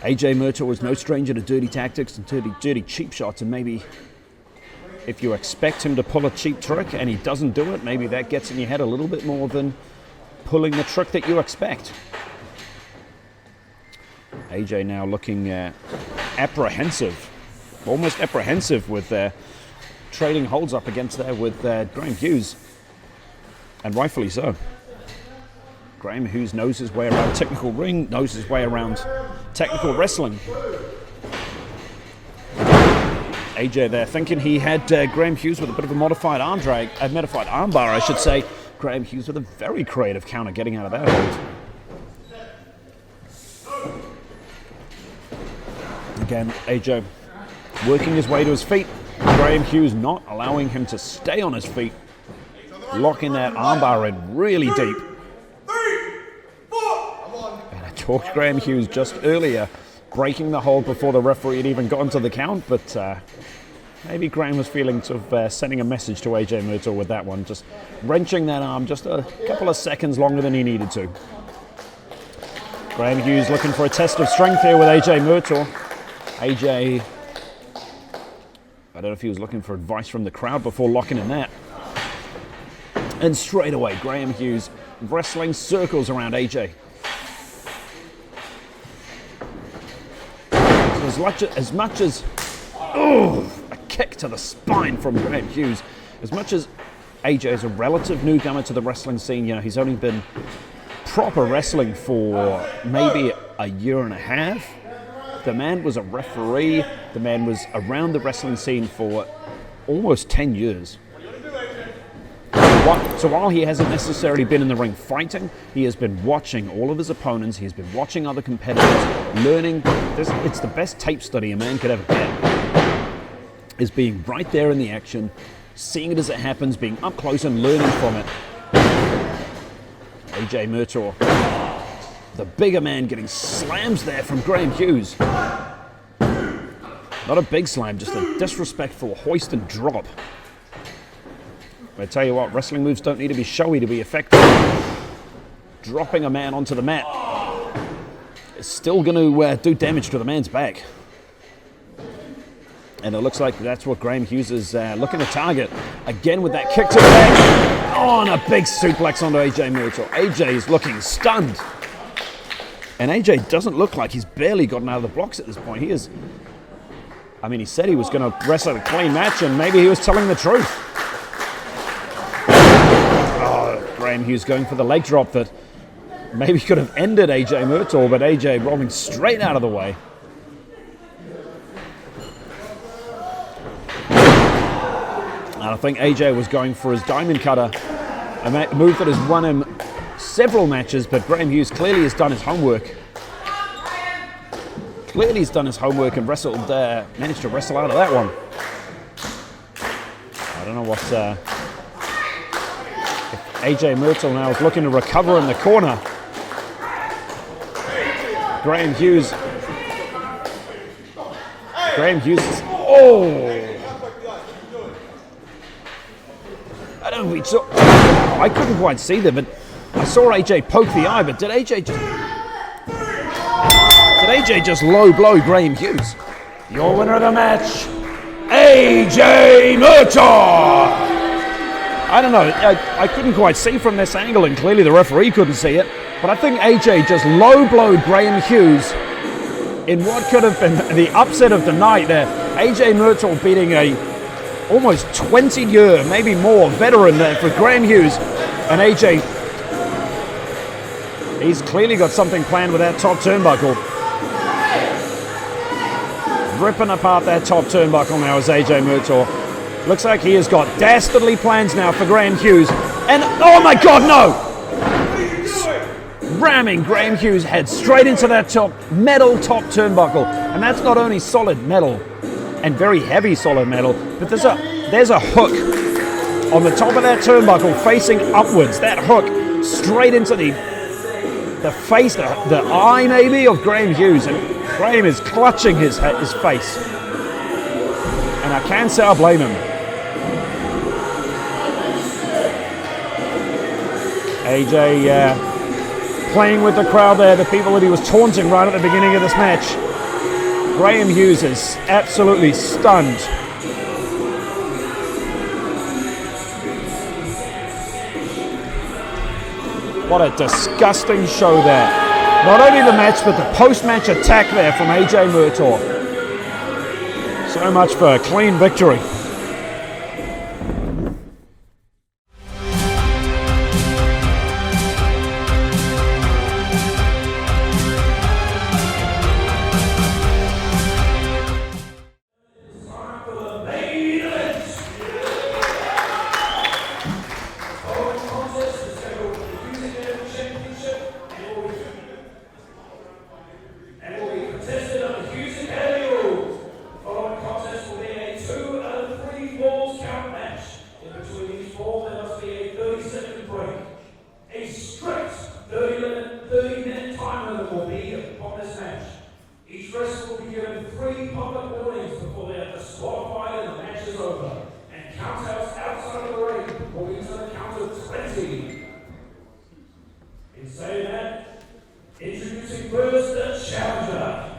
AJ Murtagh was no stranger to dirty tactics and dirty cheap shots, and maybe if you expect him to pull a cheap trick and he doesn't do it, maybe that gets in your head a little bit more than pulling the trick that you expect. AJ now looking apprehensive, almost apprehensive with trading holds up against there with Graham Hughes, and rightfully so. Graham Hughes knows his way around technical ring, knows his way around technical wrestling. AJ there thinking he had Graham Hughes with a bit of a modified armbar, I should say. Graham Hughes with a very creative counter getting out of that hold. Again, AJ working his way to his feet. Graham Hughes not allowing him to stay on his feet. locking that armbar in really deep. 3, 4. And I talked to Graham Hughes just earlier, breaking the hold before the referee had even gotten to the count, but maybe Graham was feeling sort of sending a message to AJ Murtagh with that one, just wrenching that arm just a couple of seconds longer than he needed to. Graham Hughes looking for a test of strength here with AJ Murtagh. AJ, I don't know if he was looking for advice from the crowd before locking in that. And straight away, Graham Hughes wrestling circles around AJ. So as much as a kick to the spine from Graham Hughes, as much as AJ is a relative newcomer to the wrestling scene, you know, he's only been proper wrestling for maybe a year and a half. The man was a referee. The man was around the wrestling scene for almost 10 years. So while he hasn't necessarily been in the ring fighting, he has been watching all of his opponents. He's been watching other competitors, learning. It's the best tape study a man could ever get, is being right there in the action, seeing it as it happens, being up close and learning from it. AJ Murtagh, the bigger man, getting slams there from Graham Hughes. Not a big slam, just a disrespectful hoist and drop. I tell you what, wrestling moves don't need to be showy to be effective. Dropping a man onto the mat is still going to do damage to the man's back. And it looks like that's what Graham Hughes is looking to target. Again with that kick to the back. Oh, and a big suplex onto AJ Murtagh. AJ is looking stunned. And AJ doesn't look like he's barely gotten out of the blocks at this point. He is, I mean, he said he was going to wrestle a clean match, and maybe he was telling the truth. Oh, Graham Hughes going for the leg drop that maybe could have ended AJ Murtagh, but AJ rolling straight out of the way. And I think AJ was going for his diamond cutter, a move that has won him several matches, but Graham Hughes clearly has done his homework. Clearly he's done his homework and managed to wrestle out of that one. I don't know what... if AJ Murtagh now is looking to recover in the corner. Graham Hughes is... Oh! I couldn't quite see them, but I saw AJ poke the eye, but did AJ just low blow Graham Hughes? Your winner of the match, AJ Murtagh! I don't know, I couldn't quite see from this angle, and clearly the referee couldn't see it, but I think AJ just low blowed Graham Hughes in what could have been the upset of the night there. AJ Murtagh beating a almost 20-year, maybe more, veteran there for Graham Hughes. And AJ, he's clearly got something planned with that top turnbuckle. Ripping apart that top turnbuckle now is AJ Murtagh. Looks like he has got dastardly plans now for Graham Hughes. And, oh my God, no! Ramming Graham Hughes' head straight into that metal top turnbuckle. And that's not only solid metal, and very heavy solid metal, but there's a hook on the top of that turnbuckle facing upwards. That hook straight into the face, the eye maybe of Graham Hughes, and Graham is clutching his face. And I can't say I blame him. AJ playing with the crowd there, the people that he was taunting right at the beginning of this match. Graham Hughes is absolutely stunned. What a disgusting show there. Not only the match, but the post-match attack there from AJ Murtagh. So much for a clean victory. public warnings before they are disqualified and the match is over. And countouts outside of the ring will be to the count of 20. In saying that, introducing first the challenger.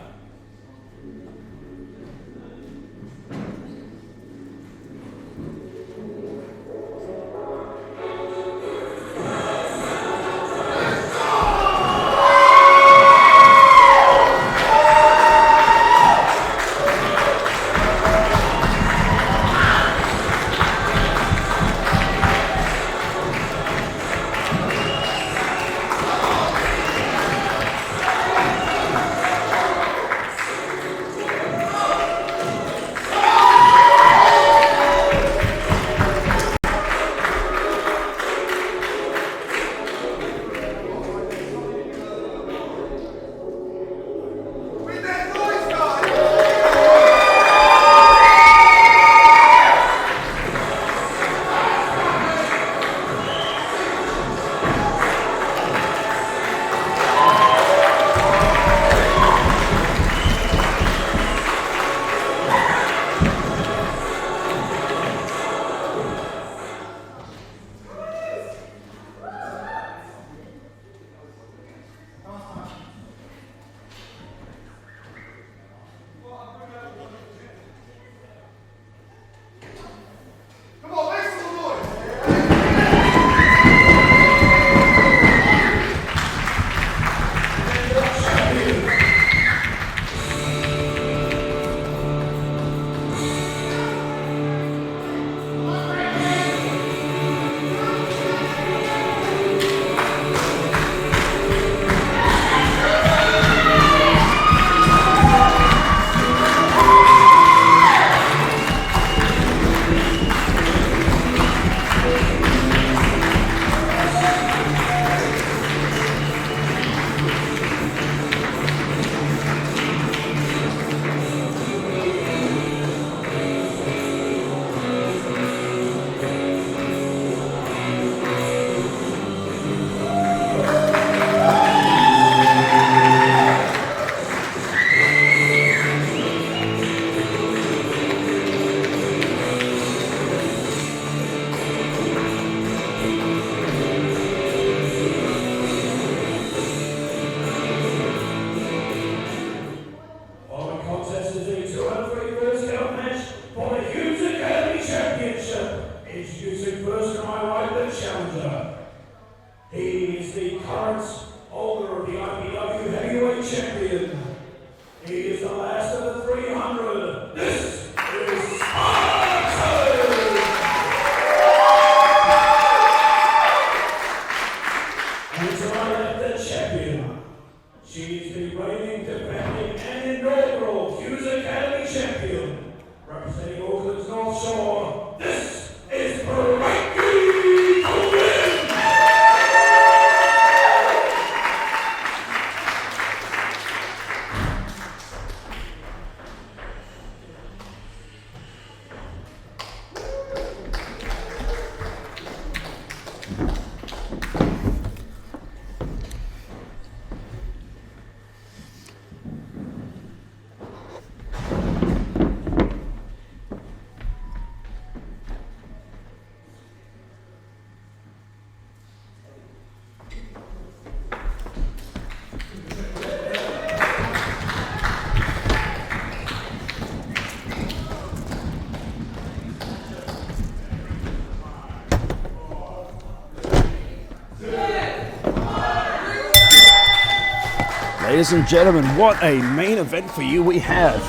Ladies and gentlemen, what a main event for you we have.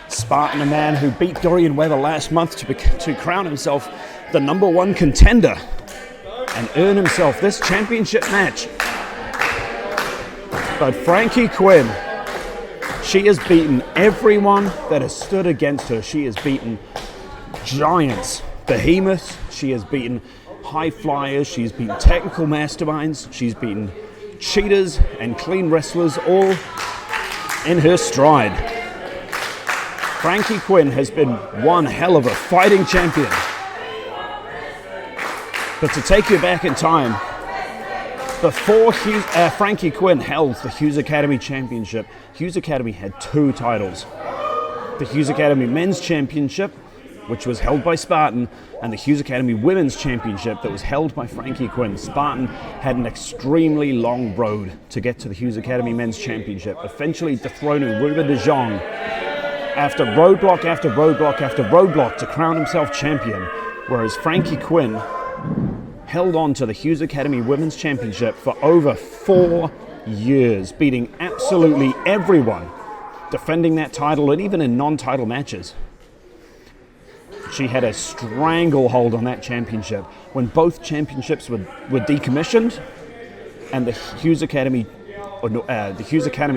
Spartan, a man who beat Dorian Weather last month to crown himself the #1 contender and earn himself this championship match. But Frankie Quinn, she has beaten everyone that has stood against her. She has beaten giants, behemoths, she has beaten high flyers, she's beaten technical masterminds, she's beaten cheaters and clean wrestlers all in her stride. Frankie Quinn has been one hell of a fighting champion. But to take you back in time, before Frankie Quinn held the Hughes Academy Championship, Hughes Academy had 2 titles. the Hughes Academy Men's Championship, which was held by Spartan, and the Hughes Academy Women's Championship that was held by Frankie Quinn. Spartan had an extremely long road to get to the Hughes Academy Men's Championship, eventually dethroning Ruben de Jong after roadblock after roadblock after roadblock to crown himself champion, whereas Frankie Quinn held on to the Hughes Academy Women's Championship for over 4 years, beating absolutely everyone, defending that title, and even in non-title matches. She had a stranglehold on that championship. When both championships were decommissioned and the Hughes Academy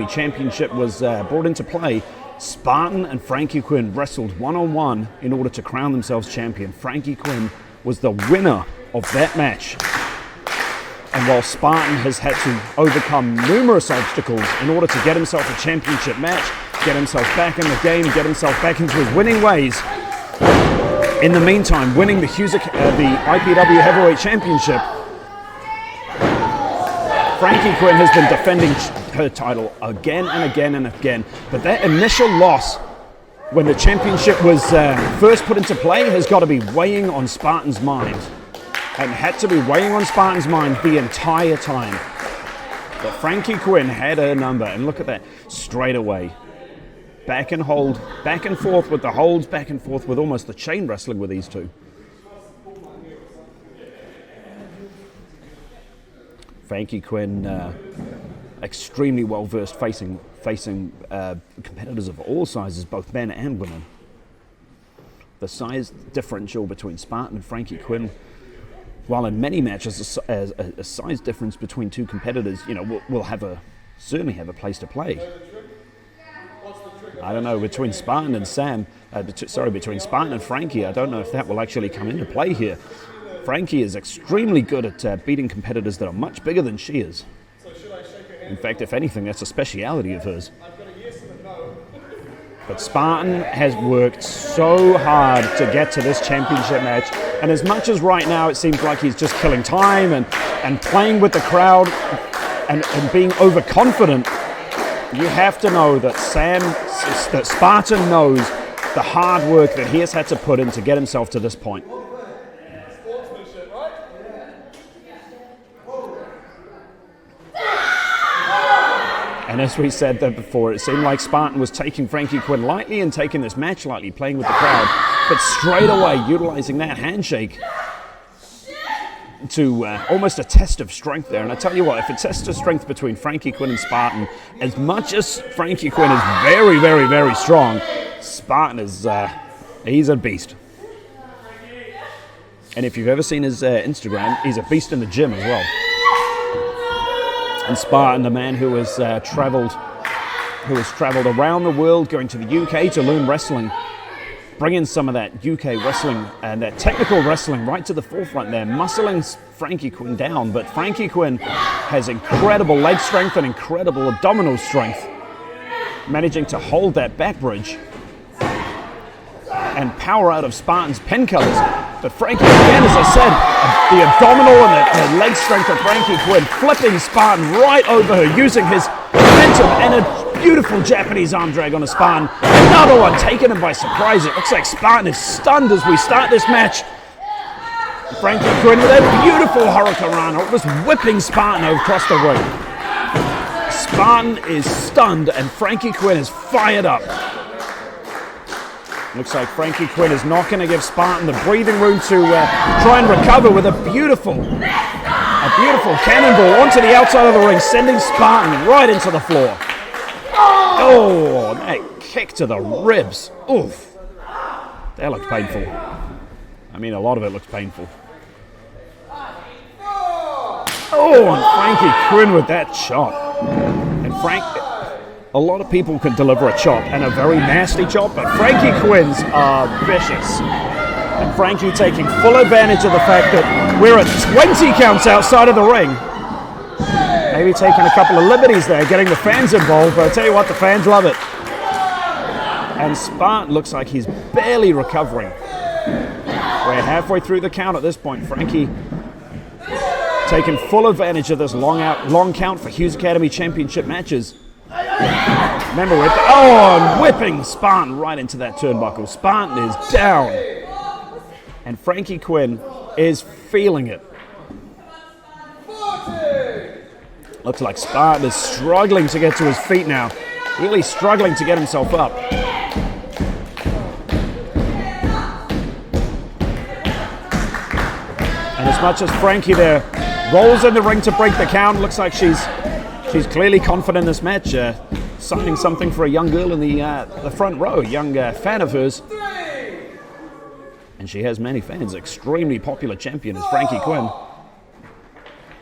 Championship was brought into play, Spartan and Frankie Quinn wrestled one-on-one in order to crown themselves champion. Frankie Quinn was the winner of that match. And while Spartan has had to overcome numerous obstacles in order to get himself a championship match, get himself back in the game, get himself back into his winning ways, in the meantime, winning the IPW Heavyweight Championship, Frankie Quinn has been defending her title again and again and again. But that initial loss, when the championship was first put into play, has got to be weighing on Spartan's mind. And had to be weighing on Spartan's mind the entire time. But Frankie Quinn had her number, and look at that, straight away. Back and hold, back and forth with the holds, back and forth with almost the chain wrestling with these two. Frankie Quinn, extremely well versed facing competitors of all sizes, both men and women. The size differential between Spartan and Frankie Quinn, while in many matches a size difference between two competitors, will certainly have a place to play. I don't know, between Spartan and between Spartan and Frankie, I don't know if that will actually come into play here. Frankie is extremely good at beating competitors that are much bigger than she is. In fact, if anything, that's a speciality of hers. But Spartan has worked so hard to get to this championship match, and as much as right now it seems like he's just killing time and playing with the crowd and being overconfident, you have to know that Spartan knows the hard work that he has had to put in to get himself to this point. And as we said that before, it seemed like Spartan was taking Frankie Quinn lightly and taking this match lightly, playing with the crowd, but straight away utilizing that handshake to almost a test of strength there. And I tell you what, if a test of strength between Frankie Quinn and Spartan, as much as Frankie Quinn is very, very, very strong, Spartan is, he's a beast. And if you've ever seen his Instagram, he's a beast in the gym as well. And Spartan, the man who has traveled around the world, going to the UK to learn wrestling, bringing some of that UK wrestling and that technical wrestling right to the forefront there, muscling Frankie Quinn down. But Frankie Quinn has incredible leg strength and incredible abdominal strength, managing to hold that back bridge and power out of Spartan's pen covers. But Frankie, again, as I said, the abdominal and the leg strength of Frankie Quinn, flipping Spartan right over her, using his momentum and a beautiful Japanese arm drag on a Spartan. Another one taking him by surprise. It looks like Spartan is stunned as we start this match. Frankie Quinn with a beautiful Hurricanrana, was whipping Spartan across the ring. Spartan is stunned and Frankie Quinn is fired up. Looks like Frankie Quinn is not going to give Spartan the breathing room to try and recover with a beautiful cannonball onto the outside of the ring, sending Spartan right into the floor. Oh, that kick to the ribs. Oof. That looked painful. I mean, a lot of it looks painful. Oh, and Frankie Quinn with that chop. And a lot of people can deliver a chop, and a very nasty chop, but Frankie Quinn's are vicious. And Frankie taking full advantage of the fact that we're at 20 counts outside of the ring. Maybe taking a couple of liberties there, getting the fans involved, but I tell you what, the fans love it. And Spartan looks like he's barely recovering. We're halfway through the count at this point. Frankie taking full advantage of this long count for Hughes Academy Championship matches. Remember, and whipping Spartan right into that turnbuckle. Spartan is down. And Frankie Quinn is feeling it. Looks like Spartan is struggling to get to his feet now. Really struggling to get himself up. And as much as Frankie there rolls in the ring to break the count, looks like she's clearly confident in this match. Signing something for a young girl in the front row, a young fan of hers. And she has many fans. Extremely popular champion is Frankie Quinn.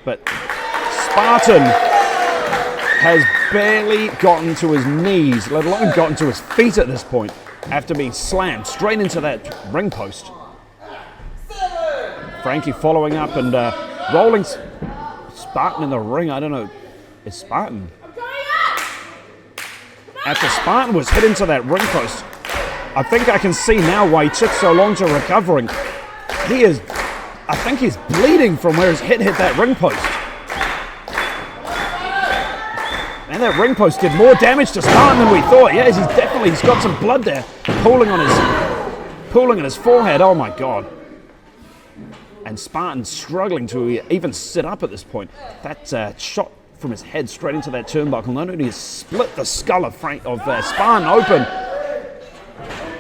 But Spartan has barely gotten to his knees, let alone gotten to his feet at this point, after being slammed straight into that ring post. Frankie following up and rolling Spartan in the ring. I don't know. Is Spartan? After Spartan was hit into that ring post, I think I can see now why he took so long to recovering. I think he's bleeding from where his hit that ring post. And that ring post did more damage to Spartan than we thought. Yes, he's got some blood there, pooling on his forehead. Oh my God. And Spartan struggling to even sit up at this point. That shot from his head straight into that turnbuckle not only has split the skull of Spartan open,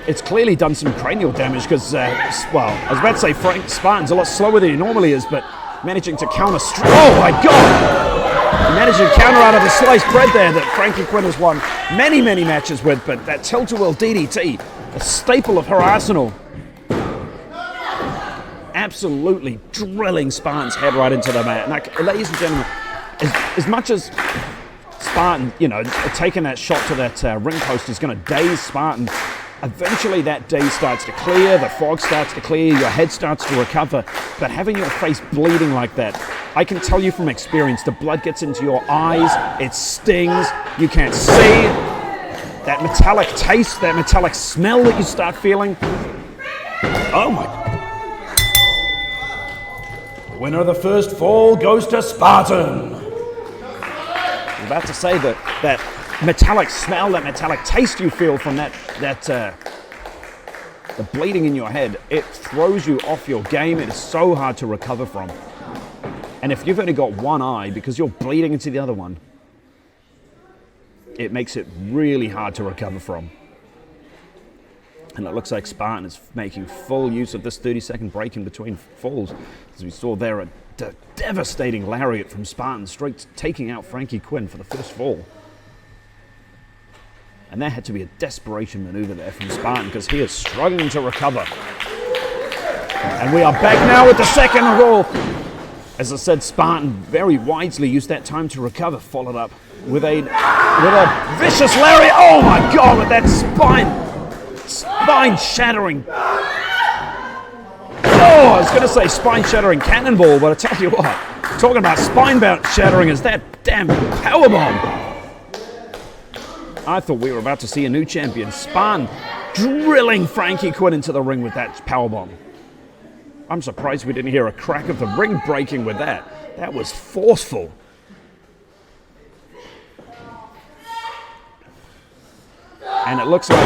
it's clearly done some cranial damage because, I was about to say Spartan's a lot slower than he normally is, but managing to counter. Oh my God! He managed to counter out of the sliced bread there that Frankie Quinn has won many, many matches with, but that tilt-a-whirl DDT, a staple of her arsenal, absolutely drilling Spartan's head right into the mat. And ladies and gentlemen, as much as Spartan, taking that shot to that ring post is going to daze Spartan, eventually that daze starts to clear, the fog starts to clear, your head starts to recover, but having your face bleeding like that, I can tell you from experience, the blood gets into your eyes, it stings, you can't see, that metallic taste, that metallic smell that you start feeling. Oh my God. Winner of the first fall goes to Spartan. I was about to say that metallic smell, that metallic taste you feel from the bleeding in your head, it throws you off your game. It is so hard to recover from. And if you've only got one eye because you're bleeding into the other one, it makes it really hard to recover from. And it looks like Spartan is making full use of this 30-second break in between falls. As we saw there, a devastating lariat from Spartan, straight taking out Frankie Quinn for the first fall. And there had to be a desperation maneuver there from Spartan because he is struggling to recover. And we are back now with the second roll. As I said, Spartan very wisely used that time to recover, followed up with a vicious lariat. Oh my God, with that spine-shattering. Oh, I was going to say spine-shattering cannonball, but I tell you what, talking about spine-shattering is that damn powerbomb. I thought we were about to see a new champion. Spartan drilling Frankie Quinn into the ring with that powerbomb. I'm surprised we didn't hear a crack of the ring breaking with that. That was forceful. And it looks like,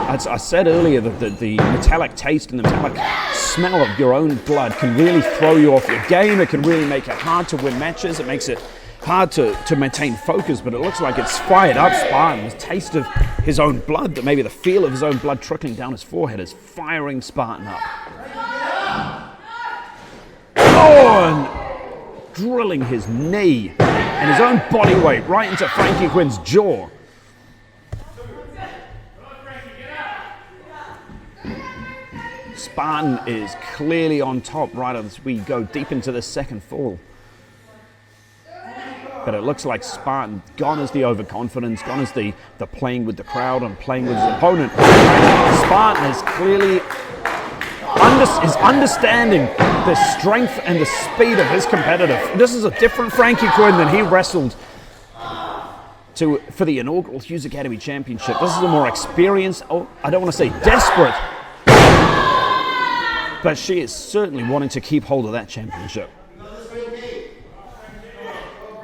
as I said earlier, that the metallic taste and the metallic smell of your own blood can really throw you off your game. It can really make it hard to win matches. It makes it hard to maintain focus, but it looks like it's fired up Spartan. The taste of his own blood, that maybe the feel of his own blood trickling down his forehead is firing Spartan up. Oh, and drilling his knee and his own body weight right into Frankie Quinn's jaw. Spartan is clearly on top right as we go deep into the second fall. But it looks like Spartan, gone is the overconfidence, gone is the playing with the crowd and playing with his opponent. Spartan is clearly understanding the strength and the speed of his competitor. This is a different Frankie Quinn than he wrestled for the inaugural Hughes Academy Championship. This is a more experienced, I don't want to say desperate, but she is certainly wanting to keep hold of that championship.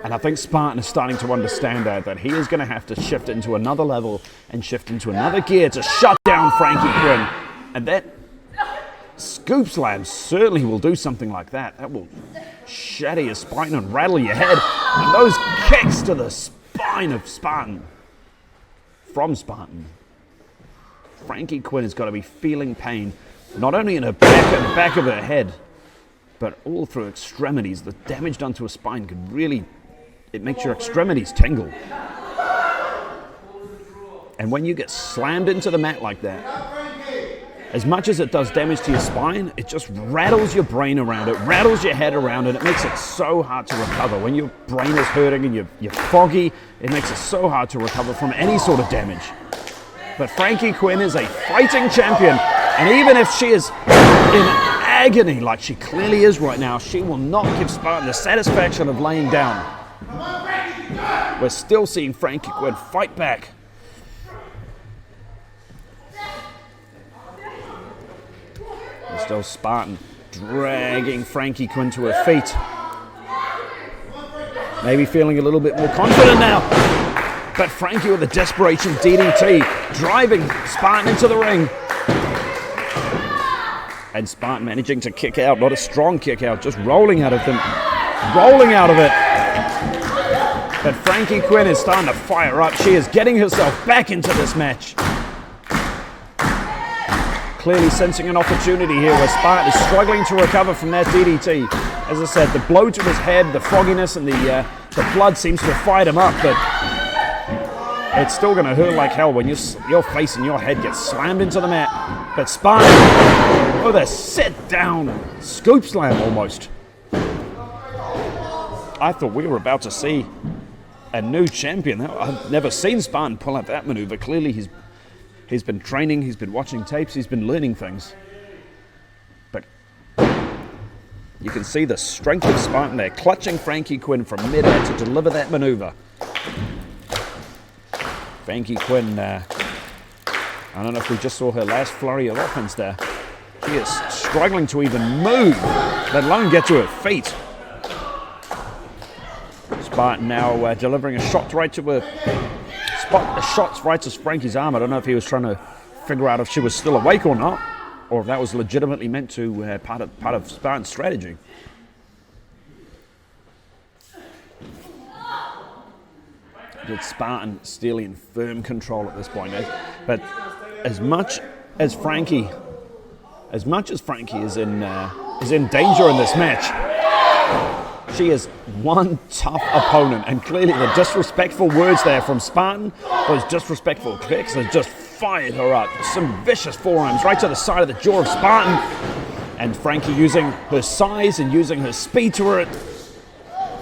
And I think Spartan is starting to understand that he is going to have to shift into another level and shift into another gear to shut down Frankie Quinn. And that scoop slam certainly will do something like that. That will shatter your spine and rattle your head. And those kicks to the spine of Spartan. From Spartan. Frankie Quinn has got to be feeling pain, not only in her back of her head, but all through extremities. The damage done to her spine could really, it makes your extremities tingle. And when you get slammed into the mat like that, as much as it does damage to your spine, it just rattles your brain around it, rattles your head around it. It makes it so hard to recover. When your brain is hurting and you're foggy, it makes it so hard to recover from any sort of damage. But Frankie Quinn is a fighting champion, and even if she is in agony like she clearly is right now, she will not give Spartan the satisfaction of laying down. We're still seeing Frankie Quinn fight back. And still Spartan dragging Frankie Quinn to her feet. Maybe feeling a little bit more confident now. But Frankie with a desperation DDT, driving Spartan into the ring. And Spartan managing to kick out, not a strong kick out, just rolling out of them. Rolling out of it. But Frankie Quinn is starting to fire up. She is getting herself back into this match. Clearly sensing an opportunity here where Spartan is struggling to recover from that DDT. As I said, the blow to his head, the fogginess and the blood seems to have fired him up, but it's still going to hurt like hell when your face and your head get slammed into the mat. But Spartan, with a sit-down scoop slam almost. I thought we were about to see a new champion. I've never seen Spartan pull out that maneuver. Clearly he's been training, he's been watching tapes, he's been learning things. But you can see the strength of Spartan there, clutching Frankie Quinn from mid-air to deliver that maneuver. Frankie Quinn, I don't know if we just saw her last flurry of offense there. She is struggling to even move, let alone get to her feet. Spartan now delivering a shot right to her shots right to Frankie's arm. I don't know if he was trying to figure out if she was still awake or not, or if that was legitimately meant to part of Spartan's strategy. With Spartan still in firm control at this point, but as much as Frankie is in danger in this match, she is one tough opponent, and clearly the disrespectful words there from Spartan, those disrespectful kicks, have just fired her up. Some vicious forearms right to the side of the jaw of Spartan, and Frankie using her size and using her speed to her.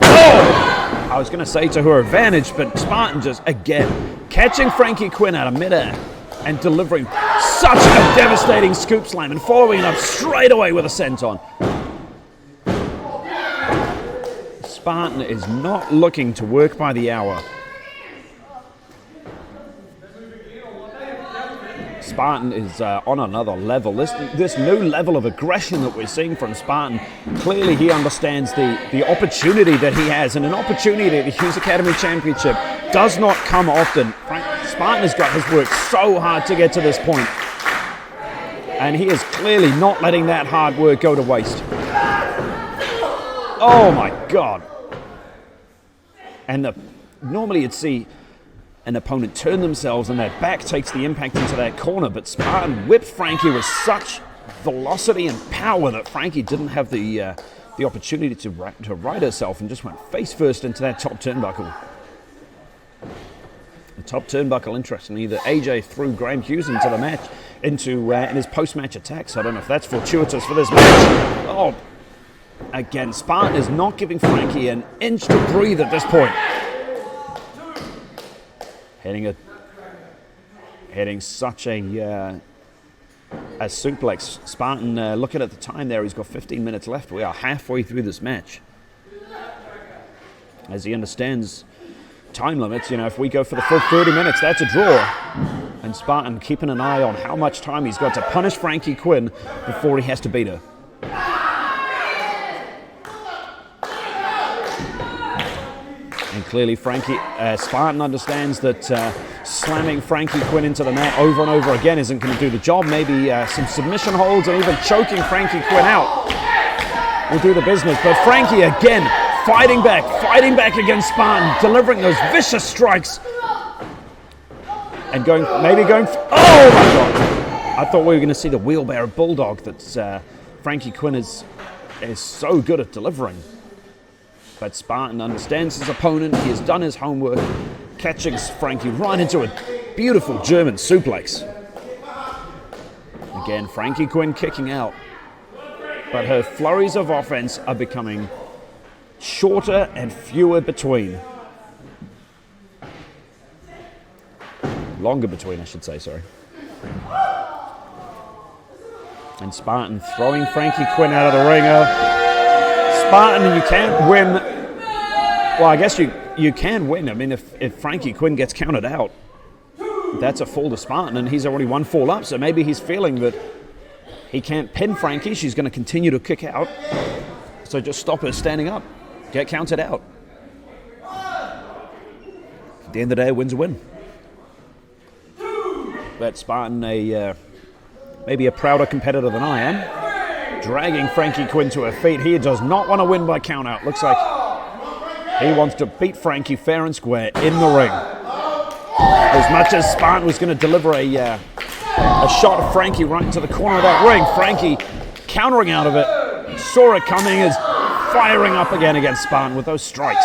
I was going to say to her advantage, but Spartan just, again, catching Frankie Quinn out of midair and delivering such a devastating scoop slam and following it up straight away with a senton. Spartan is not looking to work by the hour. Spartan is on another level. This new level of aggression that we're seeing from Spartan, clearly he understands the opportunity that he has, and an opportunity at the Hughes Academy Championship does not come often. Spartan has worked so hard to get to this point, and he is clearly not letting that hard work go to waste. Oh my God. And normally you'd see an opponent turn themselves and their back takes the impact into that corner, but Spartan whipped Frankie with such velocity and power that Frankie didn't have the opportunity to right herself and just went face first into that top turnbuckle. The top turnbuckle, interestingly, that AJ threw Graham Hughes into the match, in his post-match attack, so I don't know if that's fortuitous for this match. Oh, again, Spartan is not giving Frankie an inch to breathe at this point. Hitting such a suplex. Spartan, looking at the time there, he's got 15 minutes left. We are halfway through this match. As he understands time limits, if we go for the full 30 minutes, that's a draw. And Spartan keeping an eye on how much time he's got to punish Frankie Quinn before he has to beat her. clearly Spartan understands that slamming Frankie Quinn into the mat over and over again isn't going to do the job. Maybe some submission holds and even choking Frankie Quinn out will do the business. But Frankie again fighting back against Spartan, delivering those vicious strikes. And going, oh my God! I thought we were going to see the wheelbarrow bulldog that Frankie Quinn is so good at delivering. But Spartan understands his opponent. He has done his homework, catching Frankie right into a beautiful German suplex. Again, Frankie Quinn kicking out. But her flurries of offense are becoming shorter and fewer between. Longer between, I should say, sorry. And Spartan throwing Frankie Quinn out of the ring. Spartan, you can't win. Well, I guess you can win. I mean, if Frankie Quinn gets counted out, that's a fall to Spartan, and he's already 1 fall up, so maybe he's feeling that he can't pin Frankie. She's going to continue to kick out. So just stop her standing up. Get counted out. At the end of the day, a win's a win. But Spartan, maybe a prouder competitor than I am, dragging Frankie Quinn to her feet. He does not want to win by count out. Looks like he wants to beat Frankie fair and square in the ring. As much as Spartan was going to deliver a shot of Frankie right into the corner of that ring, Frankie countering out of it, saw it coming, is firing up again against Spartan with those strikes.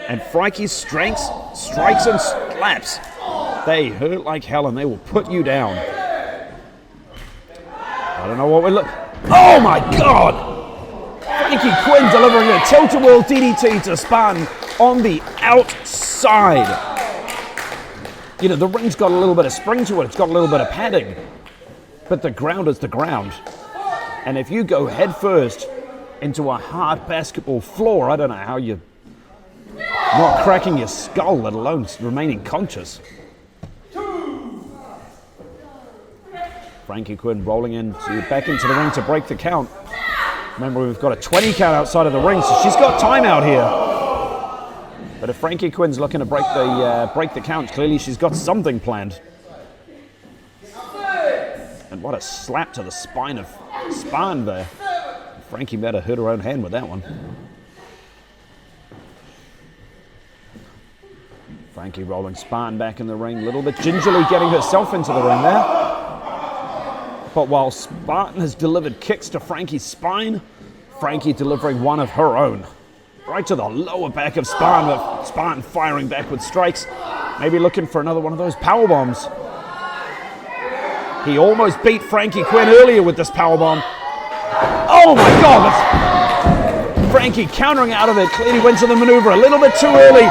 And Frankie's strikes and slaps, they hurt like hell and they will put you down. I don't know what we're looking. Oh my God! Frankie Quinn delivering a tilt-a-whirl DDT to Spartan on the outside. You know, the ring's got a little bit of spring to it, it's got a little bit of padding, but the ground is the ground. And if you go head first into a hard basketball floor, I don't know how you're not cracking your skull, let alone remaining conscious. Frankie Quinn rolling back into the ring to break the count. Remember, we've got a 20 count outside of the ring, so she's got time out here. But if Frankie Quinn's looking to break the count, clearly she's got something planned. And what a slap to the spine of Spartan there. Frankie better hurt her own hand with that one. Frankie rolling Spartan back in the ring, a little bit gingerly getting herself into the ring there. But while Spartan has delivered kicks to Frankie's spine, Frankie delivering one of her own. Right to the lower back of Spartan, Spartan firing back with strikes. Maybe looking for another one of those power bombs. He almost beat Frankie Quinn earlier with this power bomb. Oh my God! That's Frankie countering out of it. Clearly went to the maneuver a little bit too early.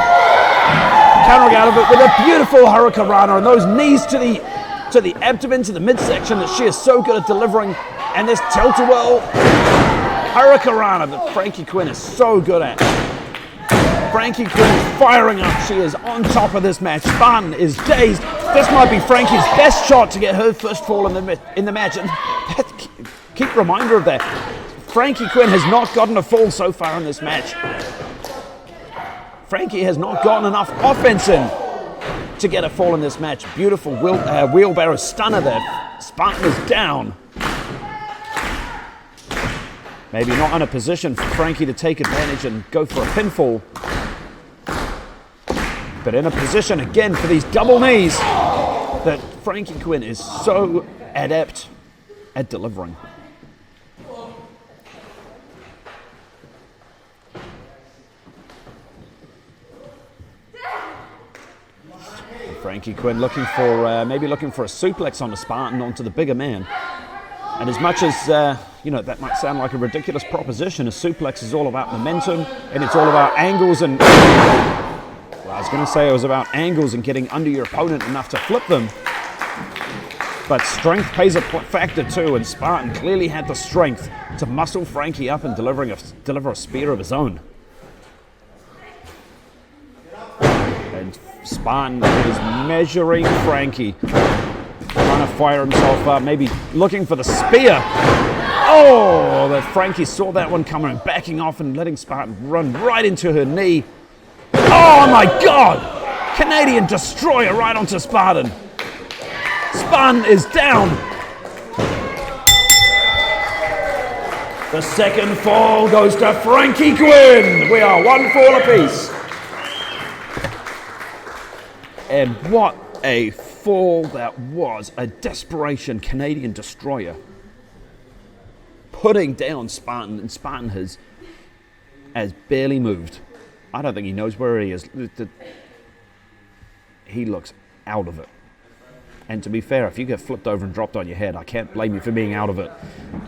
Countering out of it with a beautiful hurricanrana and those knees to the abdomen, to the midsection that she is so good at delivering. And this tilt-a-whirl hurricanrana that Frankie Quinn is so good at. Frankie Quinn is firing up. She is on top of this match. Spartan is dazed. This might be Frankie's best shot to get her first fall in the match. And keep reminder of that. Frankie Quinn has not gotten a fall so far in this match. Frankie has not gotten enough offense in to get a fall in this match. Beautiful wheelbarrow stunner there. Spartan is down. Maybe not in a position for Frankie to take advantage and go for a pinfall. But in a position again for these double knees that Frankie Quinn is so adept at delivering. Frankie Quinn looking for maybe looking for a suplex on the Spartan onto the bigger man. And as much as that might sound like a ridiculous proposition, a suplex is all about momentum and it's all about angles and I was going to say it was about angles and getting under your opponent enough to flip them. But strength plays a factor too, and Spartan clearly had the strength to muscle Frankie up and deliver a spear of his own. And Spartan is measuring Frankie, trying to fire himself up, maybe looking for the spear. Oh, but Frankie saw that one coming and backing off and letting Spartan run right into her knee. Oh my God! Canadian destroyer right onto Spartan. Spartan is down. The second fall goes to Frankie Quinn. We are 1 fall apiece. And what a fall that was. A desperation Canadian destroyer. Putting down Spartan, and Spartan has barely moved. I don't think he knows where he is. He looks out of it. And to be fair, if you get flipped over and dropped on your head, I can't blame you for being out of it.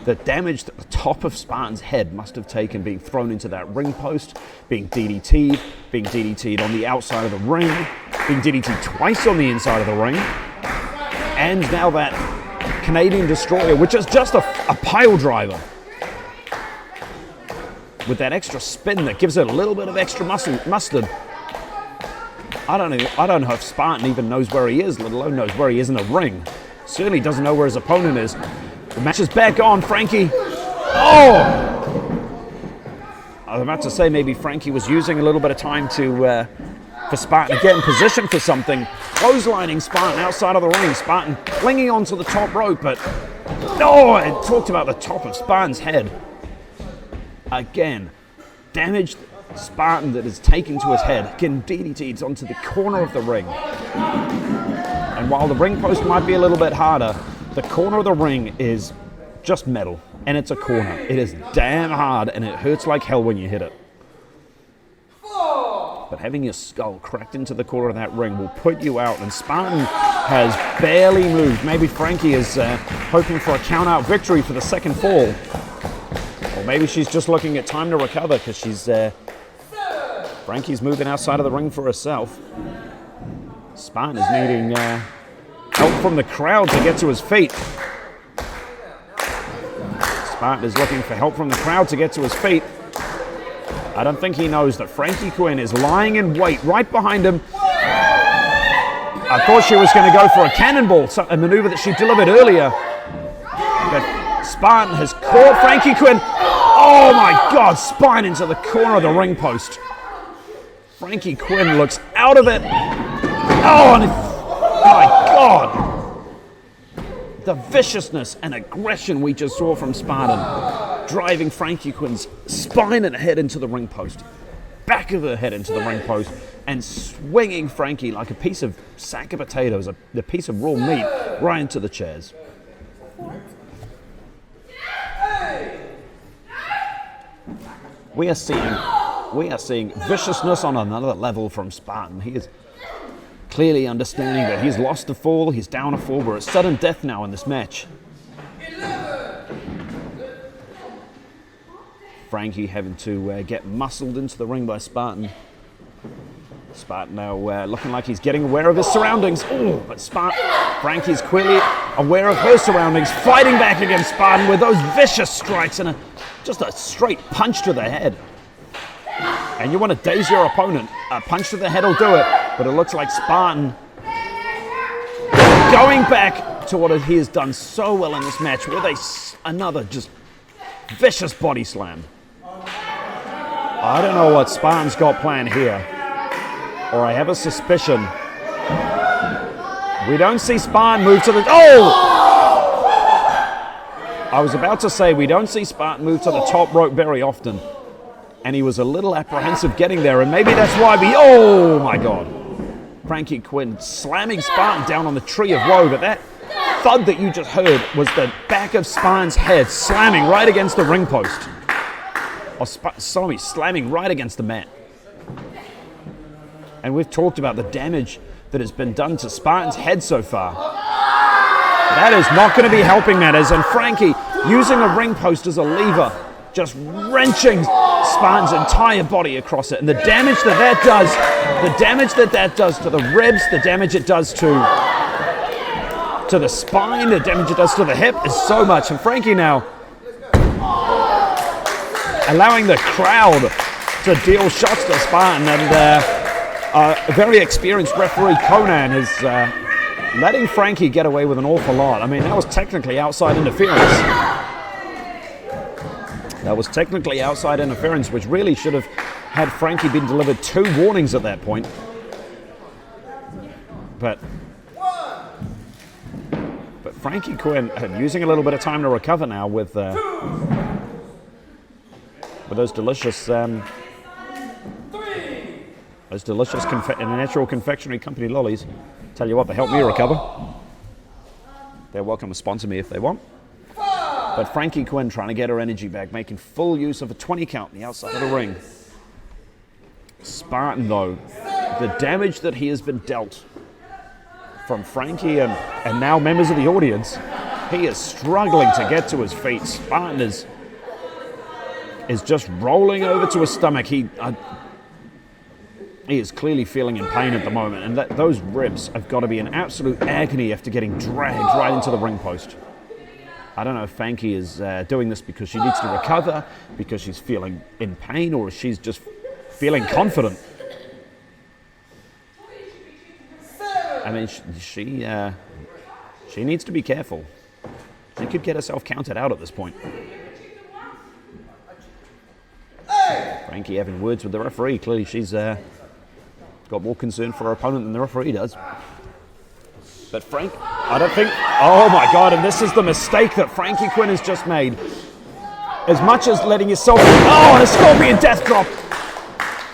The damage that the top of Spartan's head must have taken being thrown into that ring post, being DDT'd on the outside of the ring, being DDT'd twice on the inside of the ring, and now that Canadian destroyer, which is just a pile driver, with that extra spin that gives it a little bit of extra mustard. I don't know if Spartan even knows where he is, let alone knows where he is in the ring. Certainly doesn't know where his opponent is. The match is back on, Frankie. Oh! I was about to say maybe Frankie was using a little bit of time for Spartan to get in position for something. Clotheslining Spartan outside of the ring. Spartan clinging onto the top rope, but no, I talked about the top of Spartan's head. Again, damaged Spartan that is taken to his head, getting DDT'd onto the corner of the ring. And while the ring post might be a little bit harder, the corner of the ring is just metal, and it's a corner. It is damn hard, and it hurts like hell when you hit it. But having your skull cracked into the corner of that ring will put you out, and Spartan has barely moved. Maybe Frankie is hoping for a count-out victory for the second fall. Or maybe she's just looking at time to recover because Frankie's moving outside of the ring for herself. Spartan is needing help from the crowd to get to his feet. Spartan is looking for help from the crowd to get to his feet. I don't think he knows that Frankie Quinn is lying in wait right behind him. I thought she was going to go for a cannonball, a maneuver that she delivered earlier. But Spartan has caught Frankie Quinn. Oh my God, spine into the corner of the ring post. Frankie Quinn looks out of it. Oh, and my God. The viciousness and aggression we just saw from Spartan, driving Frankie Quinn's spine and head into the ring post, back of her head into the ring post, and swinging Frankie like a piece of sack of potatoes, a piece of raw meat, right into the chairs. We are seeing viciousness on another level from Spartan. He is clearly understanding that he's lost a fall, he's down a fall. We're at sudden death now in this match. Frankie having to get muscled into the ring by Spartan. Spartan now looking like he's getting aware of his surroundings. Oh, but Frankie's clearly aware of her surroundings, fighting back against Spartan with those vicious strikes and just a straight punch to the head. And you want to daze your opponent. A punch to the head will do it, but it looks like Spartan going back to what he has done so well in this match with another just vicious body slam. I don't know what Spartan's got planned here, or I have a suspicion. We don't see Spartan move to the... Oh! I was about to say we don't see Spartan move to the top rope very often. And he was a little apprehensive getting there, and maybe that's why oh my God. Frankie Quinn slamming Spartan down on the tree of woe, but that thud that you just heard was the back of Spartan's head slamming right against the ring post. Slamming right against the mat. And we've talked about the damage that has been done to Spartan's head so far. That is not going to be helping matters, and Frankie using a ring post as a lever, just wrenching Spartan's entire body across it. And the damage that does to the ribs, the damage it does to the spine, the damage it does to the hip is so much. And Frankie now allowing the crowd to deal shots to Spartan, and a very experienced referee, Conan, is letting Frankie get away with an awful lot. I mean, that was technically outside interference. That was technically outside interference, which really should have had Frankie been delivered 2 warnings at that point. But Frankie Quinn using a little bit of time to recover now with those delicious natural confectionery company lollies. Tell you what, they help me recover. They're welcome to sponsor me if they want. But Frankie Quinn trying to get her energy back, making full use of a 20 count on the outside of the ring. Spartan, though, the damage that he has been dealt from Frankie and now members of the audience, he is struggling to get to his feet. Spartan is just rolling over to his stomach. He is clearly feeling in pain at the moment, and those ribs have got to be in absolute agony after getting dragged right into the ring post. I don't know if Frankie is doing this because she needs to recover, because she's feeling in pain, or if she's just feeling confident. I mean, she needs to be careful. She could get herself counted out at this point. Frankie having words with the referee. Clearly she's got more concern for her opponent than the referee does. But Frank, I don't think... Oh my God, and this is the mistake that Frankie Quinn has just made. As much as letting yourself... Oh, and a scorpion death drop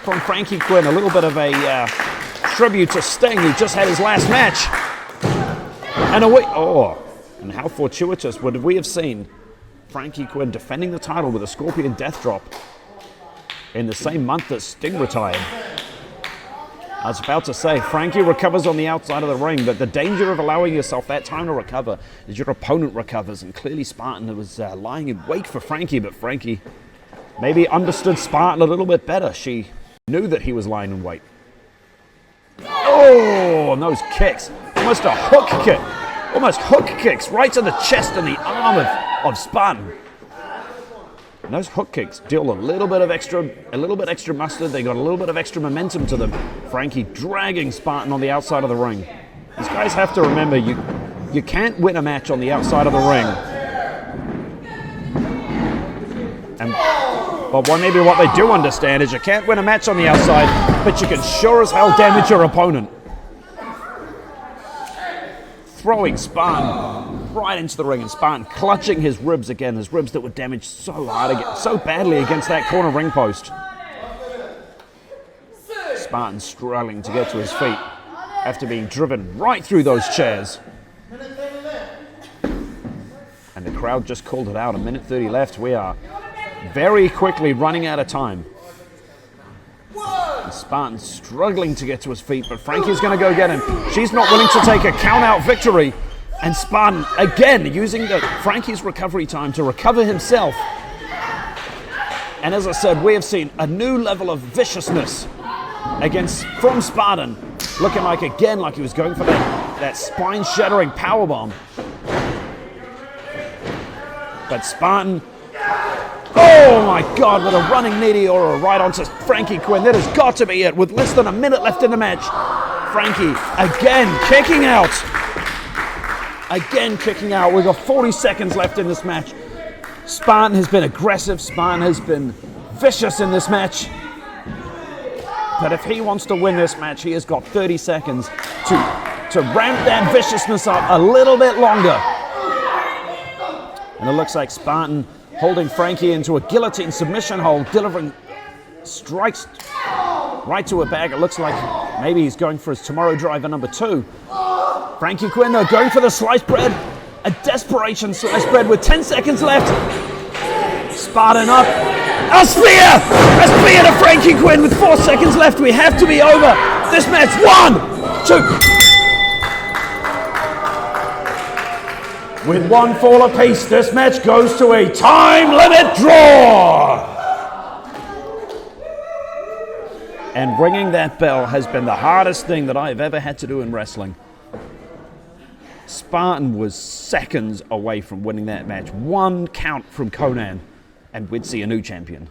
from Frankie Quinn. A little bit of a tribute to Sting, who just had his last match. And away... Oh, and how fortuitous would we have seen Frankie Quinn defending the title with a scorpion death drop in the same month that Sting retired. I was about to say, Frankie recovers on the outside of the ring, but the danger of allowing yourself that time to recover is your opponent recovers, and clearly Spartan was lying in wait for Frankie, but Frankie maybe understood Spartan a little bit better. She knew that he was lying in wait. Oh, and those kicks, almost a hook kick, almost hook kicks right to the chest and the arm of Spartan. And those hook kicks deal a little bit extra mustard. They got a little bit of extra momentum to them. Frankie dragging Spartan on the outside of the ring. These guys have to remember, you can't win a match on the outside of the ring. But maybe what they do understand is you can't win a match on the outside, but you can sure as hell damage your opponent. Throwing Spartan right into the ring, and Spartan clutching his ribs again, his ribs that were damaged so hard, so badly against that corner ring post. Spartan struggling to get to his feet after being driven right through those chairs. And the crowd just called it out. A minute 30 left. We are very quickly running out of time. And Spartan struggling to get to his feet, but Frankie's going to go get him. She's not willing to take a count-out victory. And Spartan, again, using Frankie's recovery time to recover himself. And as I said, we have seen a new level of viciousness from Spartan. Looking like he was going for that spine-shattering powerbomb. But Spartan, oh my God, with a running meteora right onto Frankie Quinn. That has got to be it. With less than a minute left in the match, Frankie again kicking out. Again kicking out. We've got 40 seconds left in this match. Spartan has been aggressive. Spartan has been vicious in this match. But if he wants to win this match, he has got 30 seconds to ramp that viciousness up a little bit longer. And it looks like Spartan holding Frankie into a guillotine submission hold, delivering strikes right to a bag. It looks like maybe he's going for his tomorrow driver number 2. Frankie Quinn, though, going for the sliced bread. A desperation sliced bread with 10 seconds left. Spartan up. A spear! A spear to Frankie Quinn with 4 seconds left. We have to be over this match. 1, 2. With 1 fall apiece, this match goes to a time limit draw. And ringing that bell has been the hardest thing that I've ever had to do in wrestling. Spartan was seconds away from winning that match. 1 count from Conan, and we'd see a new champion.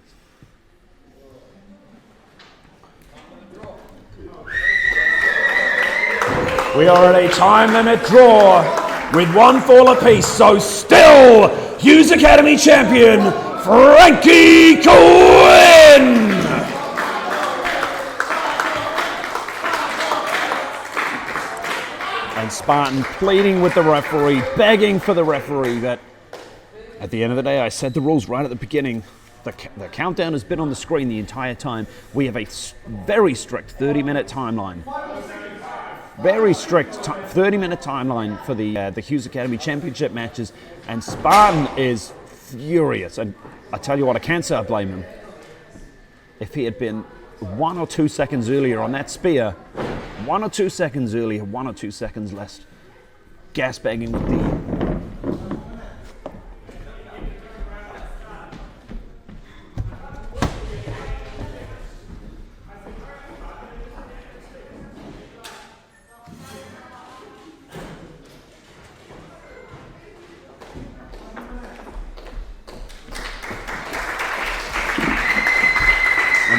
We are at a time limit draw with 1 fall apiece, so still Hughes Academy champion Frankie Quinn! And Spartan pleading with the referee, begging for the referee, but at the end of the day, I said the rules right at the beginning. The countdown has been on the screen the entire time. We have a very strict 30-minute timeline. Very strict 30-minute timeline for the Hughes Academy Championship matches, and Spartan is furious. And I tell you what, I can't say I blame him. If he had been 1 or 2 seconds earlier on that spear, 1 or 2 seconds earlier, 1 or 2 seconds less, gas bagging with the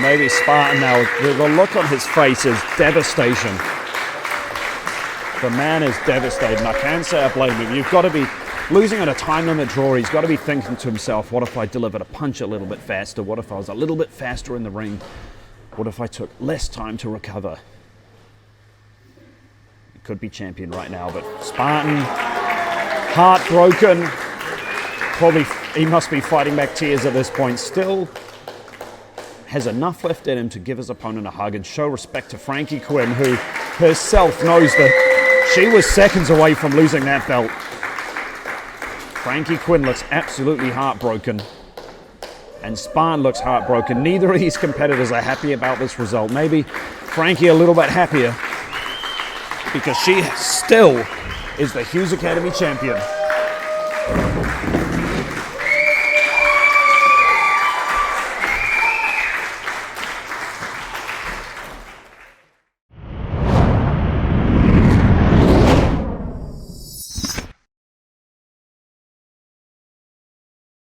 maybe Spartan now, the look on his face is devastation. The man is devastated, and I can't say I blame him. You've got to be losing on a time limit draw. He's got to be thinking to himself, what if I delivered a punch a little bit faster? What if I was a little bit faster in the ring? What if I took less time to recover? He could be champion right now, but Spartan, heartbroken. Probably he must be fighting back tears at this point. Still has enough left in him to give his opponent a hug and show respect to Frankie Quinn, who herself knows that she was seconds away from losing that belt. Frankie Quinn looks absolutely heartbroken, and Spartan looks heartbroken. Neither of these competitors are happy about this result. Maybe Frankie a little bit happier because she still is the Hughes Academy champion.